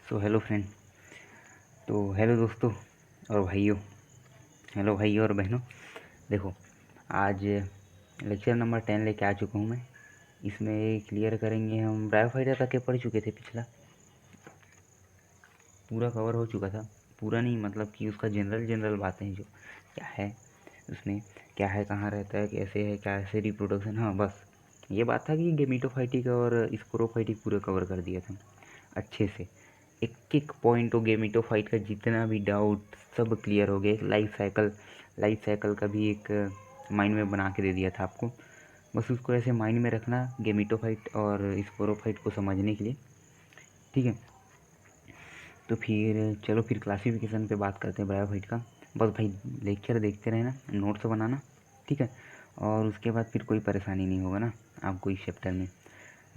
Hello friend. तो hello दोस्तों और भाइयों। हेलो भाइयों और बहनों। देखो, आज लेक्चर नंबर 10 लेके आ चुका हूँ मैं। इसमें क्लियर करेंगे हम ब्रायोफाइटा तक के पढ़ चुके थे। पिछला पूरा कवर हो चुका था। पूरा नहीं, मतलब कि उसका जनरल बातें जो क्या है उसमें, क्या है, कहाँ रहता है, कैसे है, कैसे रिप्रोडक्शन। हाँ, बस ये बात था कि गेमिटोफाइटिक और स्पोरोफाइटिक पूरा कवर कर दिया था अच्छे से। एक एक पॉइंट हो गेमिटोफाइट का, जितना भी डाउट सब क्लियर हो गया। एक लाइफ साइकिल का भी एक माइंड में बना के दे दिया था आपको। बस उसको ऐसे माइंड में रखना गेमिटोफाइट और स्पोरोफाइट को समझने के लिए, ठीक है। तो फिर चलो फिर क्लासिफिकेशन पे बात करते हैं ब्रायोफाइट का। बस भाई लेक्चर देखते रहना, नोट्स बनाना, ठीक है। और उसके बाद फिर कोई परेशानी नहीं होगा ना आपको इस चैप्टर में।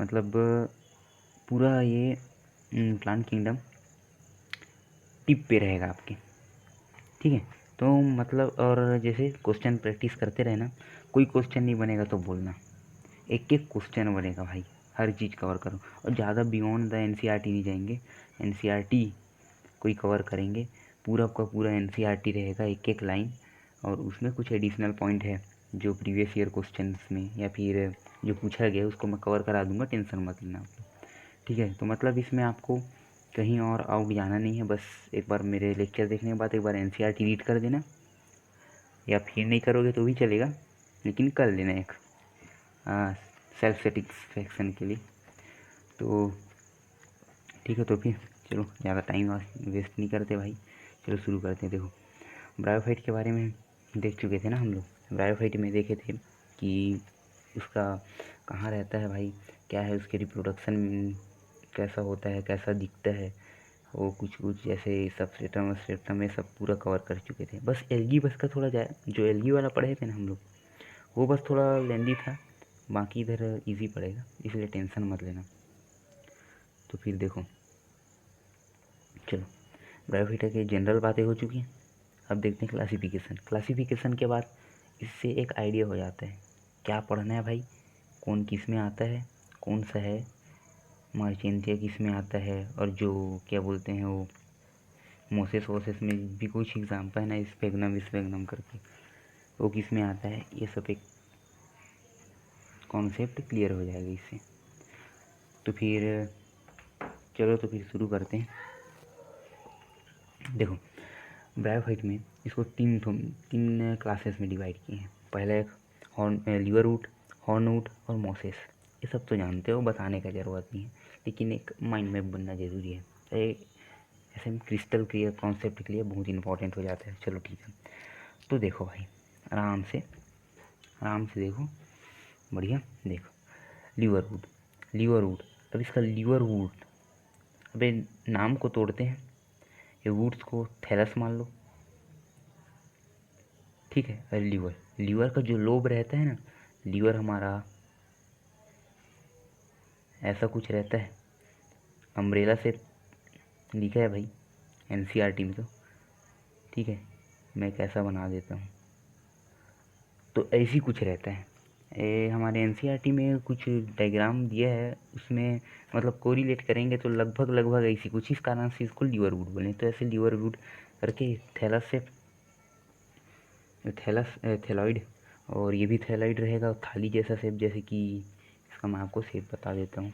मतलब पूरा ये प्लांट किंगडम टिप पे रहेगा आपके, ठीक है। तो मतलब और जैसे क्वेश्चन प्रैक्टिस करते रहना। कोई क्वेश्चन नहीं बनेगा तो बोलना, एक एक क्वेश्चन बनेगा भाई। हर चीज़ कवर करो और ज़्यादा बियॉन्ड द एनसीईआरटी नहीं जाएंगे। एनसीईआरटी कोई कवर करेंगे, पूरा का पूरा एनसीईआरटी रहेगा, एक एक लाइन। और उसमें कुछ एडिशनल पॉइंट है जो प्रीवियस ईयर क्वेश्चन में या फिर जो पूछा गया उसको मैं कवर करा दूंगा, टेंशन मत लेना आप लोग, ठीक है। तो मतलब इसमें आपको कहीं और आउट जाना नहीं है। बस एक बार मेरे लेक्चर देखने के बाद एक बार एनसीईआरटी रीड कर देना, या फिर नहीं करोगे तो भी चलेगा, लेकिन कर लेना एक सेल्फ सेटिस्फेक्शन के लिए। तो ठीक है, तो फिर चलो ज़्यादा टाइम वेस्ट नहीं करते भाई, चलो शुरू करते हैं। देखो, ब्रायोफाइट के बारे में देख चुके थे ना हम लोग। ब्रायोफाइट में देखे थे कि उसका कहाँ रहता है भाई, क्या है उसके रिप्रोडक्शन, कैसा होता है, कैसा दिखता है, वो कुछ कुछ जैसे सबस्ट्रेटम स्ट्रेटम में सब पूरा कवर कर चुके थे। बस एलगी बस का थोड़ा जाए, जो एलगी वाला पढ़े थे ना हम लोग, वो बस थोड़ा लेंदी था। बाकी इधर इजी पड़ेगा, इसलिए टेंशन मत लेना। तो फिर देखो, चलो ब्रायोफाइटा की जनरल बातें हो चुकी हैं। अब देखते हैं क्लासिफिकेशन। क्लासिफिकेशन के बाद इससे एक आइडिया हो जाता है क्या पढ़ना है भाई, कौन किस में आता है, कौन सा है, मार्चेंटिया किस में आता है, और जो क्या बोलते हैं वो मोसेस वोसेस में भी कुछ एग्जाम्पल है ना, स्पेगनम करके, वो किस में आता है। ये सब एक कॉन्सेप्ट क्लियर हो जाएगा इससे। तो फिर चलो तो फिर शुरू करते हैं। देखो, ब्रायोफाइट में इसको तीन क्लासेस में डिवाइड किए हैं। पहला एक horn liver root, horn root और मोसेस। ये सब तो जानते हो, बताने का ज़रूरत नहीं है, लेकिन एक माइंड मैप बनना ज़रूरी है। ऐसे में क्रिस्टल क्लियर कॉन्सेप्ट के लिए बहुत इंपॉर्टेंट हो जाता है। चलो ठीक है, तो देखो भाई, आराम से देखो, बढ़िया देखो। लीवर रूट, अब इसका लीवर रूट, अबे नाम को तोड़ते हैं, ये रूट्स को थैलस मान लो, ठीक है। और लीवर का जो लोब रहता है ना, लीवर हमारा ऐसा कुछ रहता है, अम्ब्रेला से लिखा है भाई एनसीईआरटी में, तो ठीक है, मैं कैसा बना देता हूँ। तो ऐसी कुछ रहता है। हमारे एनसीईआरटी में कुछ डायग्राम दिया है, उसमें मतलब कोरिलेट करेंगे तो लगभग ऐसी कुछ, इस कारण से इसको लीवर वुड बोलें। तो ऐसे लीवर वुड करके थैलस से थैलॉइड, और ये भी थैलॉइड रहेगा, थाली जैसा शेप, जैसे कि इसका मैं आपको शेप बता देता हूँ।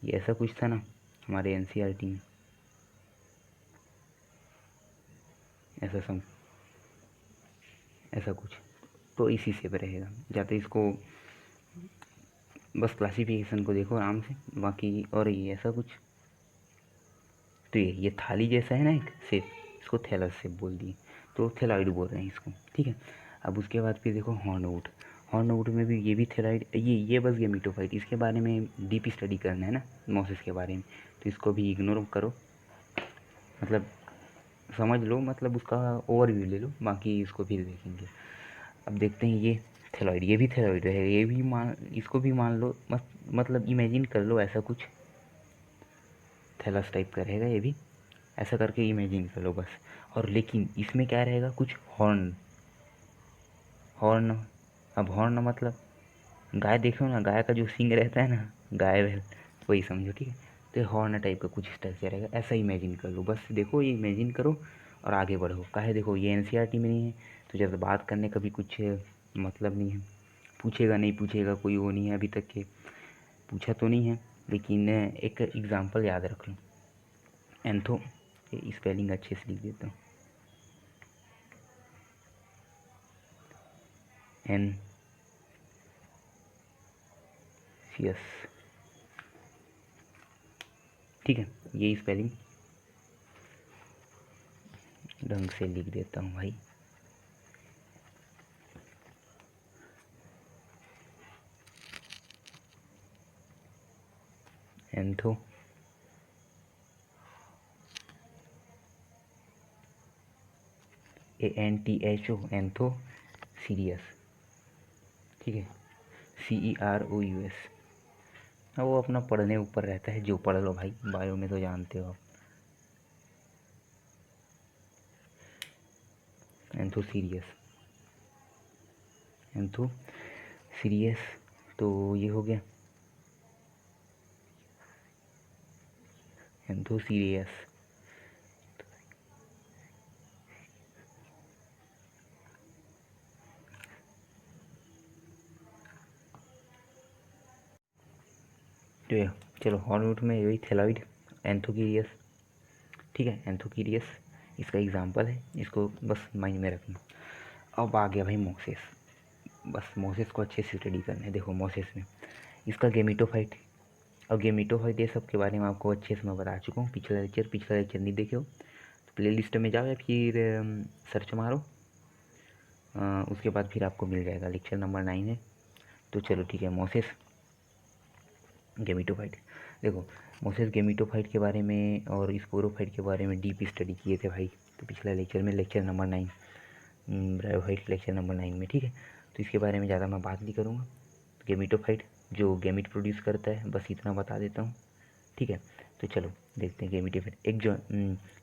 ये ऐसा कुछ था ना हमारे एनसीईआरटी में, ऐसा सम ऐसा कुछ, तो इसी शेप रहेगा। जाते इसको बस क्लासिफिकेशन को देखो आराम से, बाकी और ये ऐसा कुछ। तो ये थाली जैसा है ना एक शेप, इसको थैलस शेप बोल दिए, तो थैलॉइड बोल रहे हैं इसको, ठीक है। अब उसके बाद फिर देखो हॉर्नवुड में भी ये भी थैलॉइड, ये बस गेमिटोफाइट, इसके बारे में डीप स्टडी करना है ना मोसिस के बारे में, तो इसको भी इग्नोर करो, मतलब समझ लो, मतलब उसका ओवरव्यू ले लो, बाकी इसको फिर देखेंगे। अब देखते हैं ये थैलॉइड, ये भी थैलॉइड है, ये भी इसको भी मान लो, मतलब इमेजिन कर लो ऐसा कुछ थैलस टाइप का रहेगा ये भी, ऐसा करके इमेजिन कर लो बस। और लेकिन इसमें क्या रहेगा, कुछ हॉर्न हॉर्न अब हॉर्न मतलब गाय देखो ना, गाय का जो सींग रहता है ना, गाय वही समझो, ठीक है। तो हॉर्न टाइप का कुछ स्ट्रक्चर रहेगा, ऐसा इमेजिन कर लो। बस देखो, ये इमेजिन करो और आगे बढ़ो। काहे देखो ये एनसीईआरटी में नहीं है, तो जैसे बात करने का भी कुछ मतलब नहीं है। पूछेगा नहीं पूछेगा, कोई वो नहीं है अभी तक के पूछा तो नहीं है, लेकिन एक एग्ज़ाम्पल याद रख लो। एंथो, स्पेलिंग अच्छे से लिख देता हूँ, एन सी एस, ठीक है। ये स्पेलिंग ढंग से लिख देता हूँ भाई। एंथो ANTHO, एंथो सीरियस, ठीक है। CEROUS। अब वो अपना पढ़ने ऊपर रहता है, जो पढ़ लो भाई, बायो में तो जानते हो आप। एंथो सीरियस, एंथो सीरियस, तो ये हो गया एंथो सीरियस। तो ये चलो, हॉर्नवुड में यही थैलाइड, एंथोकीरियस, ठीक है। एंथोकीरियस इसका एग्जाम्पल है, इसको बस माइंड में रखना। अब आ गया भाई मोसेस। बस मोसेस को अच्छे से स्टडी करना है। देखो मोसेस में इसका गेमिटोफाइट और गेमिटोफाइट ये सब के बारे में आपको अच्छे से मैं बता चुका हूँ। पिछला लेक्चर नहीं देखे हो तो प्ले लिस्ट में जाओ या फिर सर्च मारो, उसके बाद फिर आपको मिल जाएगा। लेक्चर नंबर 9 है। तो चलो ठीक है, मोसेस गेमिटोफाइट। देखो मोसेस गेमिटोफाइट के बारे में और स्पोरोफाइट के बारे में डीप स्टडी किए थे भाई, तो पिछला लेक्चर में, lecture number 9, bryophyte lecture number 9 में, ठीक है। तो इसके बारे में ज़्यादा मैं बात नहीं करूँगा। गेमिटोफाइट जो गेमिट प्रोड्यूस करता है, बस इतना बता देता हूँ, ठीक है। तो चलो देखते हैं गेमिटोफाइट। एक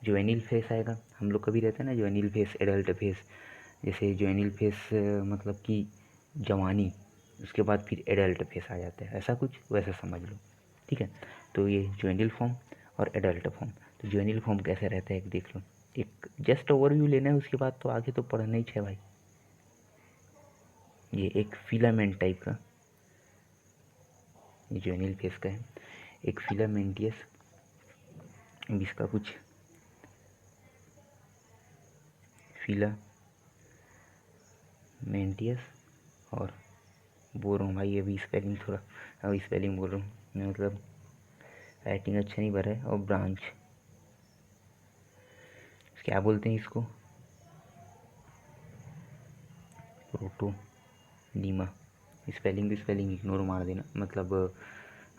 जुवेनिल फेस आएगा, हम लोग का भी रहता है ना जुवेनिल फेस, एडल्ट फेस। जैसे जुवेनिल फेस मतलब कि जवानी, उसके बाद फिर एडल्ट फेस आ जाता है, ऐसा कुछ वैसा समझ लो, ठीक है। तो ये जुवेनिल फॉर्म और एडल्ट फॉर्म। तो जुवेनिल फॉर्म कैसे रहता है एक देख लो, एक जस्ट ओवरव्यू लेना है, उसके बाद तो आगे तो पढ़ना ही है भाई। ये एक फिलामेंट टाइप का, ये जुवेनिल फेस का है, एक फिलामेंटियस, इसका कुछ फिलामेंटियस, और बोल रहा हूँ भाई अभी स्पेलिंग थोड़ा, अभी स्पेलिंग बोल रहा हूँ, मतलब राइटिंग अच्छा नहीं भरा है। और ब्रांच, क्या बोलते हैं इसको, प्रोटोनीमा। स्पेलिंग इग्नोर मार देना, मतलब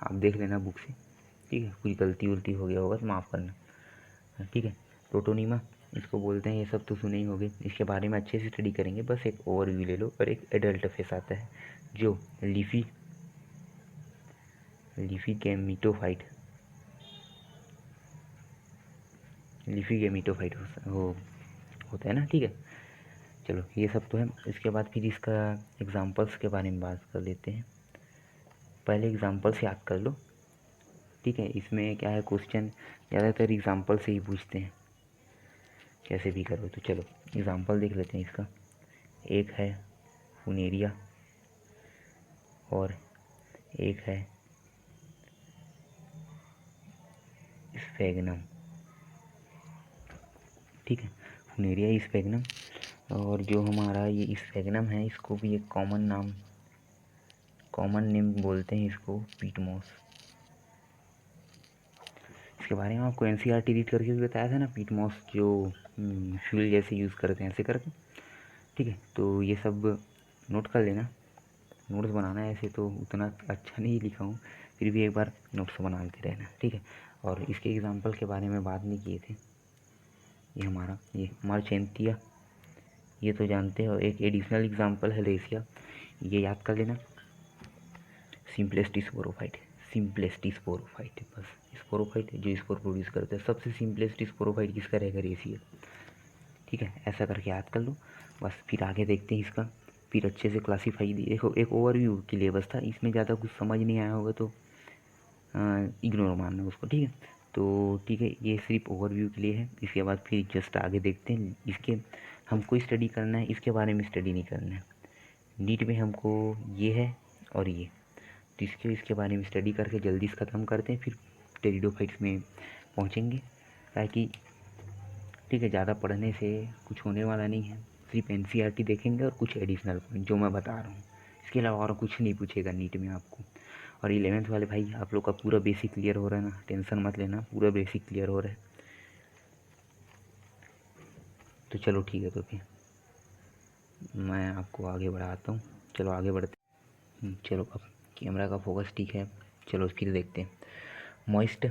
आप देख लेना बुक से, ठीक है। कोई गलती उलती हो गया होगा तो माफ़ करना, ठीक है। प्रोटोनीमा इसको बोलते हैं, ये सब तो सुने ही होंगे, इसके बारे में अच्छे से स्टडी करेंगे। बस एक ओवरव्यू ले लो। और एक एडल्ट फेस आता है जो लीफी गेमिटोफाइट, होता है ना, ठीक है। चलो ये सब तो है। इसके बाद फिर इसका एग्जांपल्स के बारे में बात कर लेते हैं। पहले एग्जांपल्स याद कर लो, ठीक है। इसमें क्या है, क्वेश्चन ज़्यादातर एग्जांपल से ही पूछते हैं, कैसे भी करो। तो चलो एग्जांपल देख लेते हैं इसका। एक है फुनेरिया और एक है स्फेगनम, ठीक है। फुनेरिया स्फेगनम, और जो हमारा ये स्फेगनम है, इसको भी एक कॉमन नेम बोलते हैं इसको, पीटमोस। इसके बारे में आपको एनसीईआरटी रीड करके भी बताया था ना, पीटमोस जो फ्यूल जैसे यूज़ करते हैं, ऐसे करके, ठीक है। तो ये सब नोट कर लेना, नोट्स बनाना है। ऐसे तो उतना अच्छा नहीं लिखा हूँ, फिर भी एक बार नोट्स बनाते रहना, ठीक है। और इसके एग्जांपल के बारे में बात नहीं किए थे। ये मार्चेंटिया, ये तो जानते हो। एक एडिशनल एग्जांपल है लेसिया, ये याद कर लेना। सिंपलेस्ट स्पोरोफाइट, बस स्पोरोफाइट जो स्पोर प्रोड्यूस करते हैं, सबसे सिंपलेस्ट स्पोरोफाइट किसका रहेगा, रेसिया, ठीक है। ऐसा करके याद कर लो। बस फिर आगे देखते हैं इसका, फिर अच्छे से क्लासीफाई। देखो एक ओवरव्यू के लिए बस था, इसमें ज़्यादा कुछ समझ नहीं आया होगा तो इग्नोर मानना उसको, ठीक है। तो ठीक है, ये सिर्फ ओवरव्यू के लिए है। इसके बाद फिर जस्ट आगे देखते हैं। इसके हमको स्टडी करना है, इसके बारे में स्टडी नहीं करना है। नीट में हमको ये है और ये, तो इसके बारे में स्टडी करके जल्दी से ख़त्म करते हैं, फिर टेरिडोफाइट्स में पहुँचेंगे। ताकि ठीक है, ज़्यादा पढ़ने से कुछ होने वाला नहीं है। सिर्फ एनसीईआरटी देखेंगे और कुछ एडिशनल पॉइंट जो मैं बता रहा हूँ, इसके अलावा और कुछ नहीं पूछेगा नीट में आपको। और 11th वाले भाई, आप लोग का पूरा बेसिक क्लियर हो रहा है ना, टेंशन मत लेना, पूरा बेसिक क्लियर हो रहा है। तो चलो ठीक है, तो फिर मैं आपको आगे बढ़ाता हूँ। चलो आगे बढ़ते हैं। चलो अब कैमरा का फोकस ठीक है। चलो फिर देखते हैं। मॉइस्ट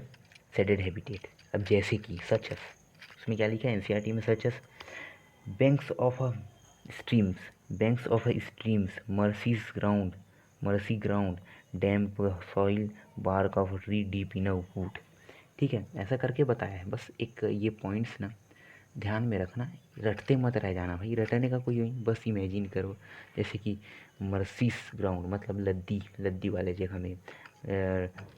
शेडेड हैबिटेट, अब जैसे कि सच एस, उसमें क्या लिखा है एनसीईआरटी में, such as banks of a streams, banks of a streams, marshy ground, damp soil, bark of tree deep in a wood. ठीक है, ऐसा करके बताया है। बस एक ये पॉइंट्स ना ध्यान में रखना, रटते मत रह जाना भाई, रटने का कोई नहीं, बस इमेजिन करो। जैसे कि मर्सीस ग्राउंड मतलब लद्दी, लद्दी वाले जगह में,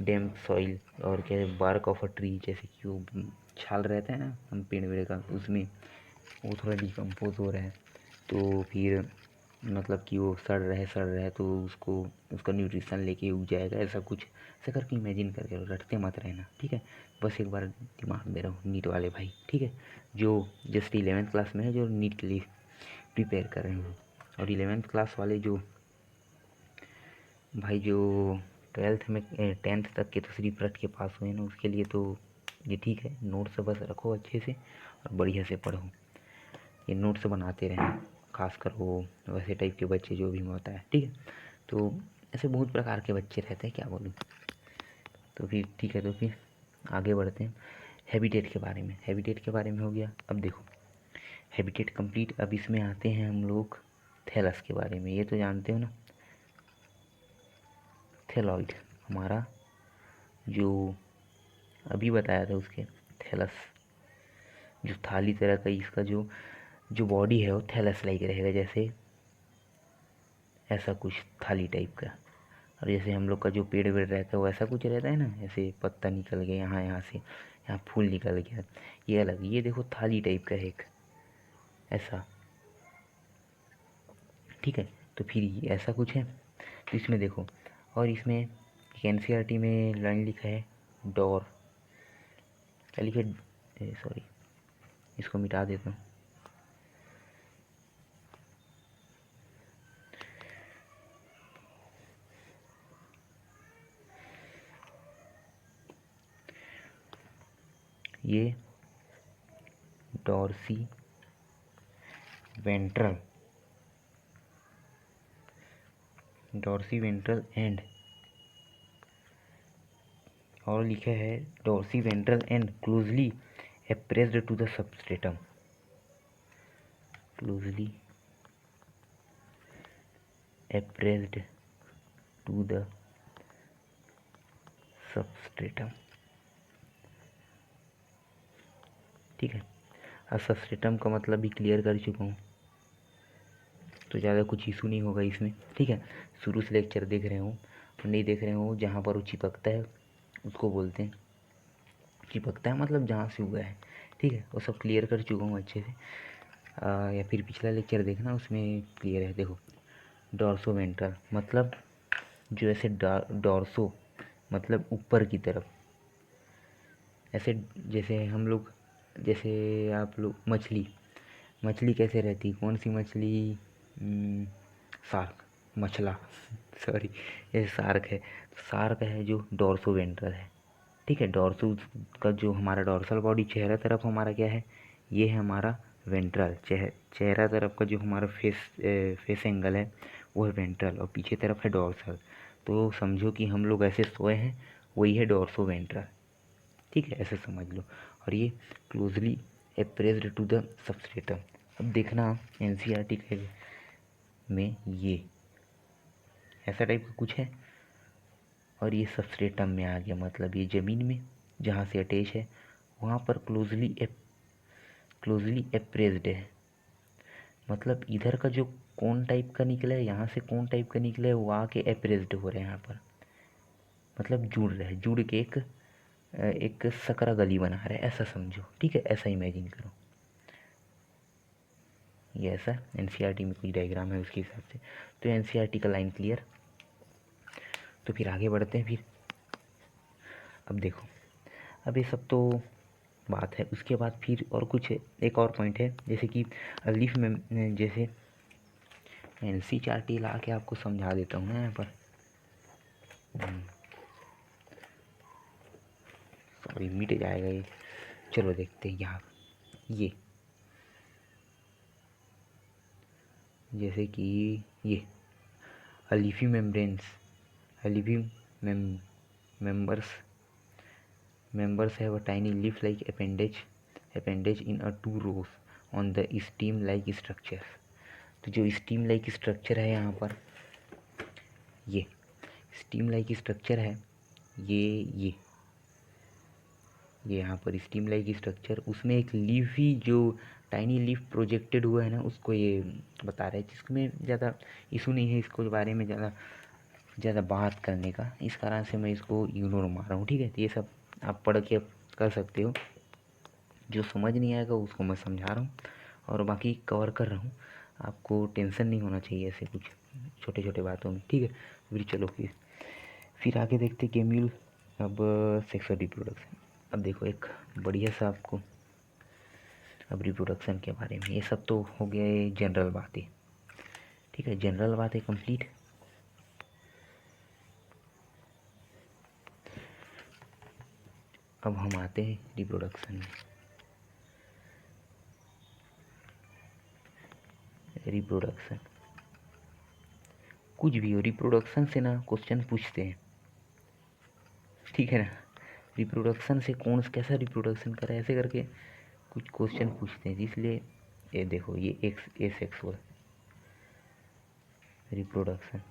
डैम्प सॉइल और क्या है, बार्क ऑफ अ ट्री, जैसे कि वो छाल रहता है ना हम पेड़ वेड़ का, उसमें वो थोड़ा डिकम्पोज हो रहा है, तो फिर मतलब कि वो सड़ रहा है तो उसको उसका न्यूट्रिशन लेके उग जाएगा, ऐसा कुछ ऐसा करके इमेजिन करके रटते मत रहना, ठीक है। बस एक बार दिमाग में रहो नीट वाले भाई, ठीक है, जो जस्ट 11th क्लास में है, जो नीट के लिए प्रिपेयर कर रहे हो। और 11th क्लास वाले जो भाई जो 12th में 10th तक के तो सिर्फ रट के पास हुए ना, उसके लिए तो ये ठीक है। नोट्स बस रखो अच्छे से और बढ़िया से पढ़ो, ये नोट्स बनाते रहें, खासकर वो वैसे टाइप के बच्चे जो भी होता है, ठीक है। तो ऐसे बहुत प्रकार के बच्चे रहते हैं, क्या बोलूँ। तो फिर ठीक है, तो फिर आगे बढ़ते हैं। हैबिटेट के बारे में, हैबिटेट के बारे में हो गया। अब देखो हैबिटेट कंप्लीट। अब इसमें आते हैं हम लोग थैलस के बारे में, ये तो जानते हो ना, थैलॉइड, हमारा जो अभी बताया था उसके, थैलस जो थाली तरह का, इसका जो जो बॉडी है वो थैलस लाइक रहेगा, जैसे ऐसा कुछ थाली टाइप का। और जैसे हम लोग का जो पेड़ वेड़ रहता है वो ऐसा कुछ रहता है ना, ऐसे पत्ता निकल गया यहाँ, यहाँ से यहाँ फूल निकल गया, ये अलग। ये देखो थाली टाइप का है एक, ऐसा, ठीक है। तो फिर ये ऐसा कुछ है, तो इसमें देखो। और इसमें एनसीईआरटी में लाइन लिखा है डोर, क्या लिखा है, सॉरी इसको मिटा देता हूँ। ये dorsiventral, dorsiventral and, और लिखा है dorsiventral and closely appressed to the substratum, closely appressed to the substratum, ठीक है। अब सबस्ट्रेटम का मतलब भी क्लियर कर चुका हूँ, तो ज़्यादा कुछ इशू नहीं होगा इसमें, ठीक है। शुरू से लेक्चर देख रहे हो नहीं देख रहे हो, जहाँ पर वो चिपकता है उसको बोलते हैं, चिपकता है मतलब जहाँ से हुआ है, ठीक है। वो सब क्लियर कर चुका हूँ अच्छे से। या फिर पिछला लेक्चर देखना, उसमें क्लियर है। देखो डॉर्सो वेंट्रल मतलब जो ऐसे डॉर्सो मतलब ऊपर की तरफ, ऐसे जैसे हम लोग, जैसे आप लोग मछली, मछली कैसे रहती, कौन सी मछली, शार्क, मछला सॉरी, ये शार्क है, तो शार्क है जो डॉर्सो वेंट्रल है, ठीक है। डॉर्सो का जो हमारा डॉर्सल बॉडी चेहरा तरफ हमारा क्या है, ये है हमारा वेंट्रल, चेहरा तरफ का जो हमारा फेस एंगल है वो है वेंट्रल, और पीछे तरफ है डॉर्सल। तो समझो कि हम लोग ऐसे सोए हैं, वही है डॉर्सो वेंट्रल, ठीक है, ऐसे समझ लो। और ये closely appressed to the substratum. अब देखना एनसीईआरटी के में ये ऐसा टाइप का कुछ है, और ये सबस्ट्रेटम में आ गया, मतलब ये ज़मीन में जहाँ से अटैच है वहाँ पर क्लोजली एप्रेस्ड है, मतलब इधर का जो कोन टाइप का निकला है, यहाँ से कोन टाइप का निकला है, वो आके एप्रेस्ड हो रहे हैं यहाँ पर, मतलब जुड़ रहा है, जुड़ के एक सकरा गली बना रहा है, ऐसा समझो, ठीक है, ऐसा इमेजिन करो। ये ऐसा एनसीईआरटी में कुछ डायग्राम है उसके हिसाब से। तो एनसीईआरटी का लाइन क्लियर। तो फिर आगे बढ़ते हैं। फिर अब देखो, अब ये सब तो बात है। उसके बाद फिर और कुछ एक और पॉइंट है, जैसे कि लीफ में, जैसे एनसीईआरटी ला के आपको समझा देता हूँ ना यहाँ पर। सॉरी, मिट जाएगा ये। चलो देखते हैं यहाँ, ये जैसे कि ये leafy membranes, leafy members have a tiny leaf-like appendage in a two rows on the stem-like structure। तो जो स्टीम लाइक स्ट्रक्चर है यहाँ पर, ये स्टीम लाइक स्ट्रक्चर है, ये यहाँ पर स्टीम लाइक स्ट्रक्चर, उसमें एक लीफ ही जो टाइनी लीफ प्रोजेक्टेड हुआ है ना, उसको ये बता रहा है, जिसमें ज़्यादा इशू नहीं है इसको बारे में ज़्यादा बात करने का, इस कारण से मैं इसको इग्नोर मार रहा हूँ, ठीक है। तो ये सब आप पढ़ के कर सकते हो, जो समझ नहीं आएगा उसको मैं समझा रहा हूँ और बाकी कवर कर रहा हूँ। आपको टेंशन नहीं होना चाहिए ऐसे कुछ छोटे छोटे बातों में, ठीक है। फिर चलो, फिर आगे देखते गेम्यूल। अब सेक्सुअल रिप्रोडक्शन। अब देखो एक बढ़िया सा आपको, अब रिप्रोडक्शन के बारे में, ये सब तो हो गया जनरल बातें, ठीक है, जनरल बातें कंप्लीट। अब हम आते हैं रिप्रोडक्शन में। रिप्रोडक्शन कुछ भी हो, रिप्रोडक्शन से ना क्वेश्चन पूछते हैं, ठीक है ना। रिप्रोडक्शन से कौन कैसा रिप्रोडक्शन करे, ऐसे करके कुछ क्वेश्चन पूछते हैं, इसलिए ये देखो, ये एसेक्सुअल रिप्रोडक्शन।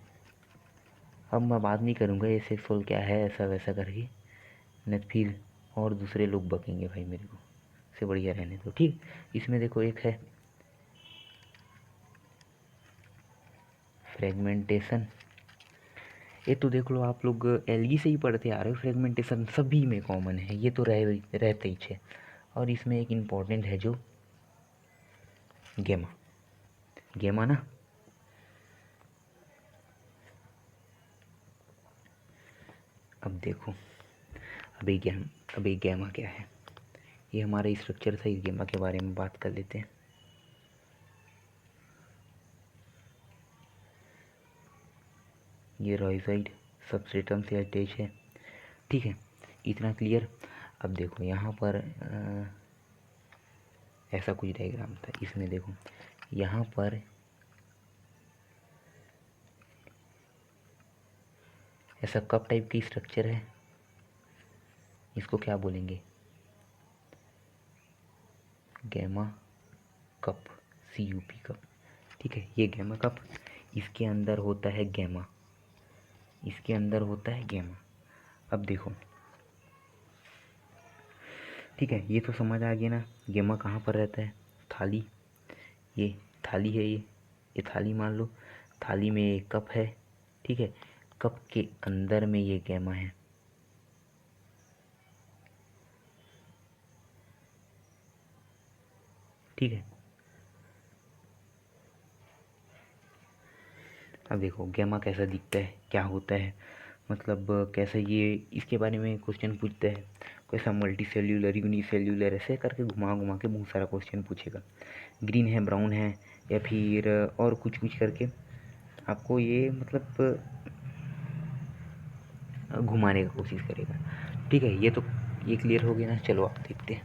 अब मैं बात नहीं करूँगा एसेक्सुअल क्या है ऐसा वैसा करके, नहीं तो फिर और दूसरे लोग बकेंगे भाई मेरे को, से बढ़िया रहने दो, ठीक। इसमें देखो एक है फ्रेगमेंटेशन। ये तो देख लो, आप लोग एलगी से ही पढ़ते आ रहे हो, फ्रेगमेंटेशन सभी में कॉमन है, ये तो रहते ही है। और इसमें एक इम्पॉर्टेंट है जो गेमा ना, अब देखो, अभी गैमा क्या है, ये हमारा स्ट्रक्चर था, इस गेमा के बारे में बात कर लेते हैं। ये राइजोइड सबस्ट्रेटम से अटैच है, ठीक है, इतना क्लियर। अब देखो यहाँ पर ऐसा कुछ डायग्राम था, इसमें देखो यहाँ पर ऐसा कप टाइप की स्ट्रक्चर है, इसको क्या बोलेंगे, गैमा कप, CUP कप, ठीक है। ये गैमा कप, इसके अंदर होता है गैमा, इसके अंदर होता है गैमा। अब देखो, ठीक है, ये तो समझ आ गया ना, गैमा कहाँ पर रहता है, थाली, ये थाली है, ये थाली मान लो, थाली में ये कप है, ठीक है, कप के अंदर में ये गैमा है, ठीक है। अब देखो गैमा कैसा दिखता है, क्या होता है, मतलब कैसे, ये इसके बारे में क्वेश्चन पूछते हैं, कैसा मल्टी सेल्यूलर, यूनिसेल्यूलर, ऐसे करके घुमा घुमा के बहुत सारा क्वेश्चन पूछेगा। ग्रीन है, ब्राउन है, या फिर और कुछ कुछ करके आपको ये मतलब घुमाने का कोशिश करेगा, ठीक है। ये क्लियर हो गया ना। चलो आप देखते हैं,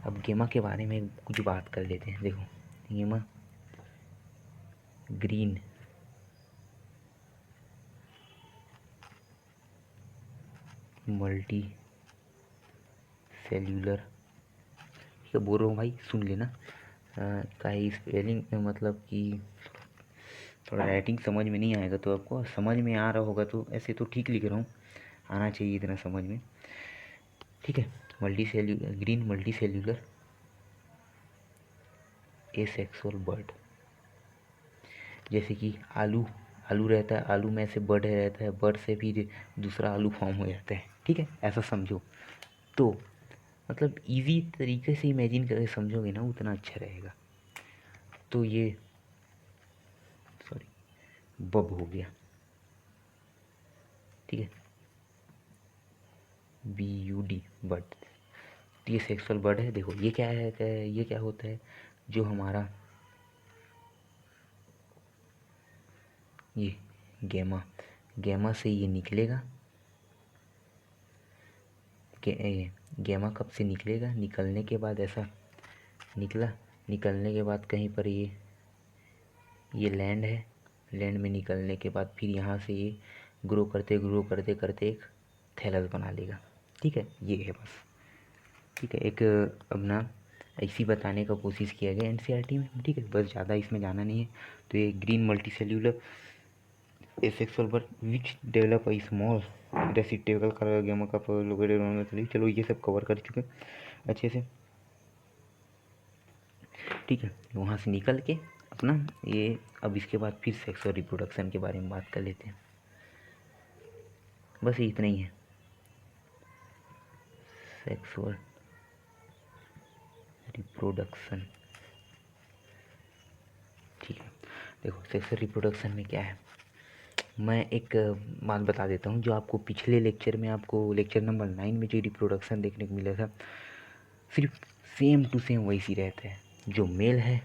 अब गेमा के बारे में कुछ बात कर लेते हैं। देखो गेमा ग्रीन, मल्टी सेल्यूलर, क्या बोल रहा हूँ भाई, सुन लेना। का स्पेलिंग मतलब कि थोड़ा राइटिंग समझ में नहीं आएगा, तो आपको समझ में आ रहा होगा तो ऐसे तो ठीक लिख रहा हूँ, आना चाहिए इतना समझ में, ठीक है। Multi cellular, green multi cellular asexual bird, जैसे कि आलू आलू रहता है, आलू में से बर्ड रहता है, बर्ड से फिर दूसरा आलू फॉर्म हो जाता है, ठीक है, ऐसा समझो। तो मतलब इजी तरीके से इमेजिन करके समझोगे ना उतना अच्छा रहेगा। तो ये सॉरी बब हो गया, ठीक है, BUD बर्ड। ये सेक्सुअल बर्ड है। देखो ये क्या है, ये क्या होता है, जो हमारा ये गैमा, गैमा से ये निकलेगा, गैमा कब से निकलेगा, निकलने के बाद ऐसा निकला, निकलने के बाद कहीं पर ये लैंड है, लैंड में निकलने के बाद फिर यहाँ से ये ग्रो करते करते एक थैलस बना लेगा, ठीक है, ये है बस, ठीक है। एक अपना ऐसी बताने का कोशिश किया गया NCERT में, ठीक है, बस ज़्यादा इसमें जाना नहीं है। तो ये green multicellular asexual bird which develop a small receptacle colour gemma का लोकेटेड ऑन द लीफ। चलो ये सब कवर कर चुके अच्छे से, ठीक है। वहाँ से निकल के अपना ये, अब इसके बाद फिर सेक्स और रिप्रोडक्शन के बारे में बात कर लेते हैं। बस इतना ही है, सेक्सुअल रिप्रोडक्शन, ठीक है। देखो सेक्सुअल रिप्रोडक्शन में क्या है, मैं एक बात बता देता हूँ, जो आपको पिछले लेक्चर में, आपको लेक्चर नंबर 9 में जो रिप्रोडक्शन देखने को मिला था, सिर्फ सेम टू सेम वैसी रहता है। जो मेल है,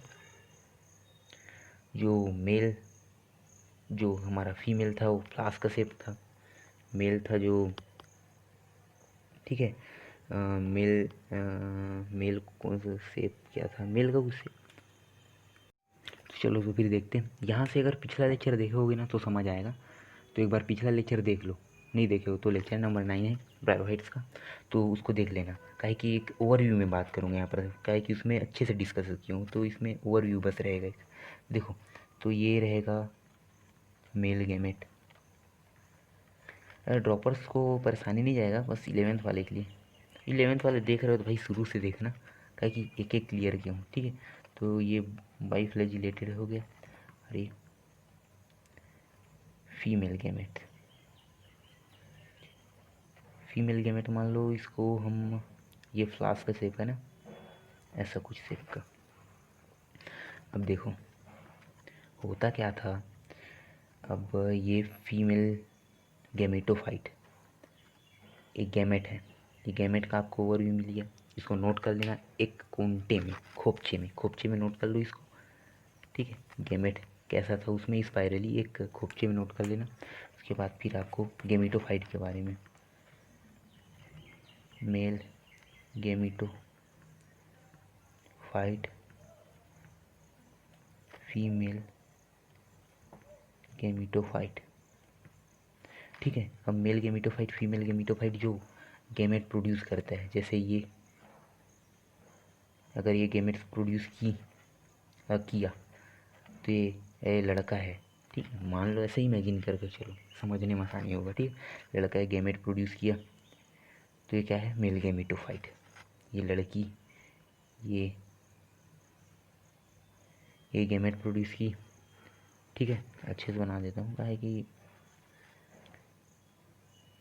जो हमारा फीमेल था वो फ्लास्क का शेप था, मेल था जो, ठीक है, मेल कौन सा शेप क्या था, मेल का कुछ शेप। चलो तो फिर देखते हैं। यहाँ से अगर पिछला लेक्चर देखोगे ना तो समझ आएगा, तो एक बार पिछला लेक्चर देख लो, नहीं देखे हो तो लेक्चर नंबर 9 है ब्रायोफाइट्स का, तो उसको देख लेना। काहे कि एक ओवरव्यू में बात करूँगा यहाँ पर, काहे कि उसमें अच्छे से डिस्कस किया हूँ, तो इसमें ओवरव्यू बस रहेगा। देखो तो ये रहेगा मेल गेमेट। अरे ड्रॉपर्स को परेशानी नहीं जाएगा, बस 11th वाले के लिए, 11th वाले देख रहे हो तो भाई शुरू से देखना, काहे कि एक एक क्लियर किया हूँ, ठीक है। तो ये बाइफ्लैजिलेटेड हो गया, अरे फीमेल गेमेट, फीमेल गेमेट मान लो इसको हम, ये फ्लास्क का शेप है ना, ऐसा कुछ शेप का। अब देखो होता क्या था, अब ये फीमेल गैमेटोफाइट एक गैमेट है, ये गैमेट का आपको ओवरव्यू मिल गया, इसको नोट कर लेना एक कोंटे में, खोपचे में नोट कर लो इसको, ठीक है। गैमेट कैसा था, उसमें स्पाइरली एक खोपचे में नोट कर लेना। उसके बाद फिर आपको गैमेटोफाइट के बारे में, मेल गैमेटोफाइट, फीमेल गैमेटोफाइट, ठीक है। अब मेल गैमेटोफाइट, फीमेल गैमेटोफाइट जो गैमेट प्रोड्यूस करता है, जैसे ये अगर ये गैमेट्स प्रोड्यूस किया तो ये लड़का है, ठीक है, मान लो ऐसे ही इमेजिन करके चलो, समझने में आसानी होगा, ठीक है। लड़का है, गैमेट प्रोड्यूस किया, तो ये क्या है, मेल गैमेटोफाइट। ये लड़की, ये गैमेट प्रोड्यूस की, ठीक है। अच्छे से बना देता हूँ, क्या है कि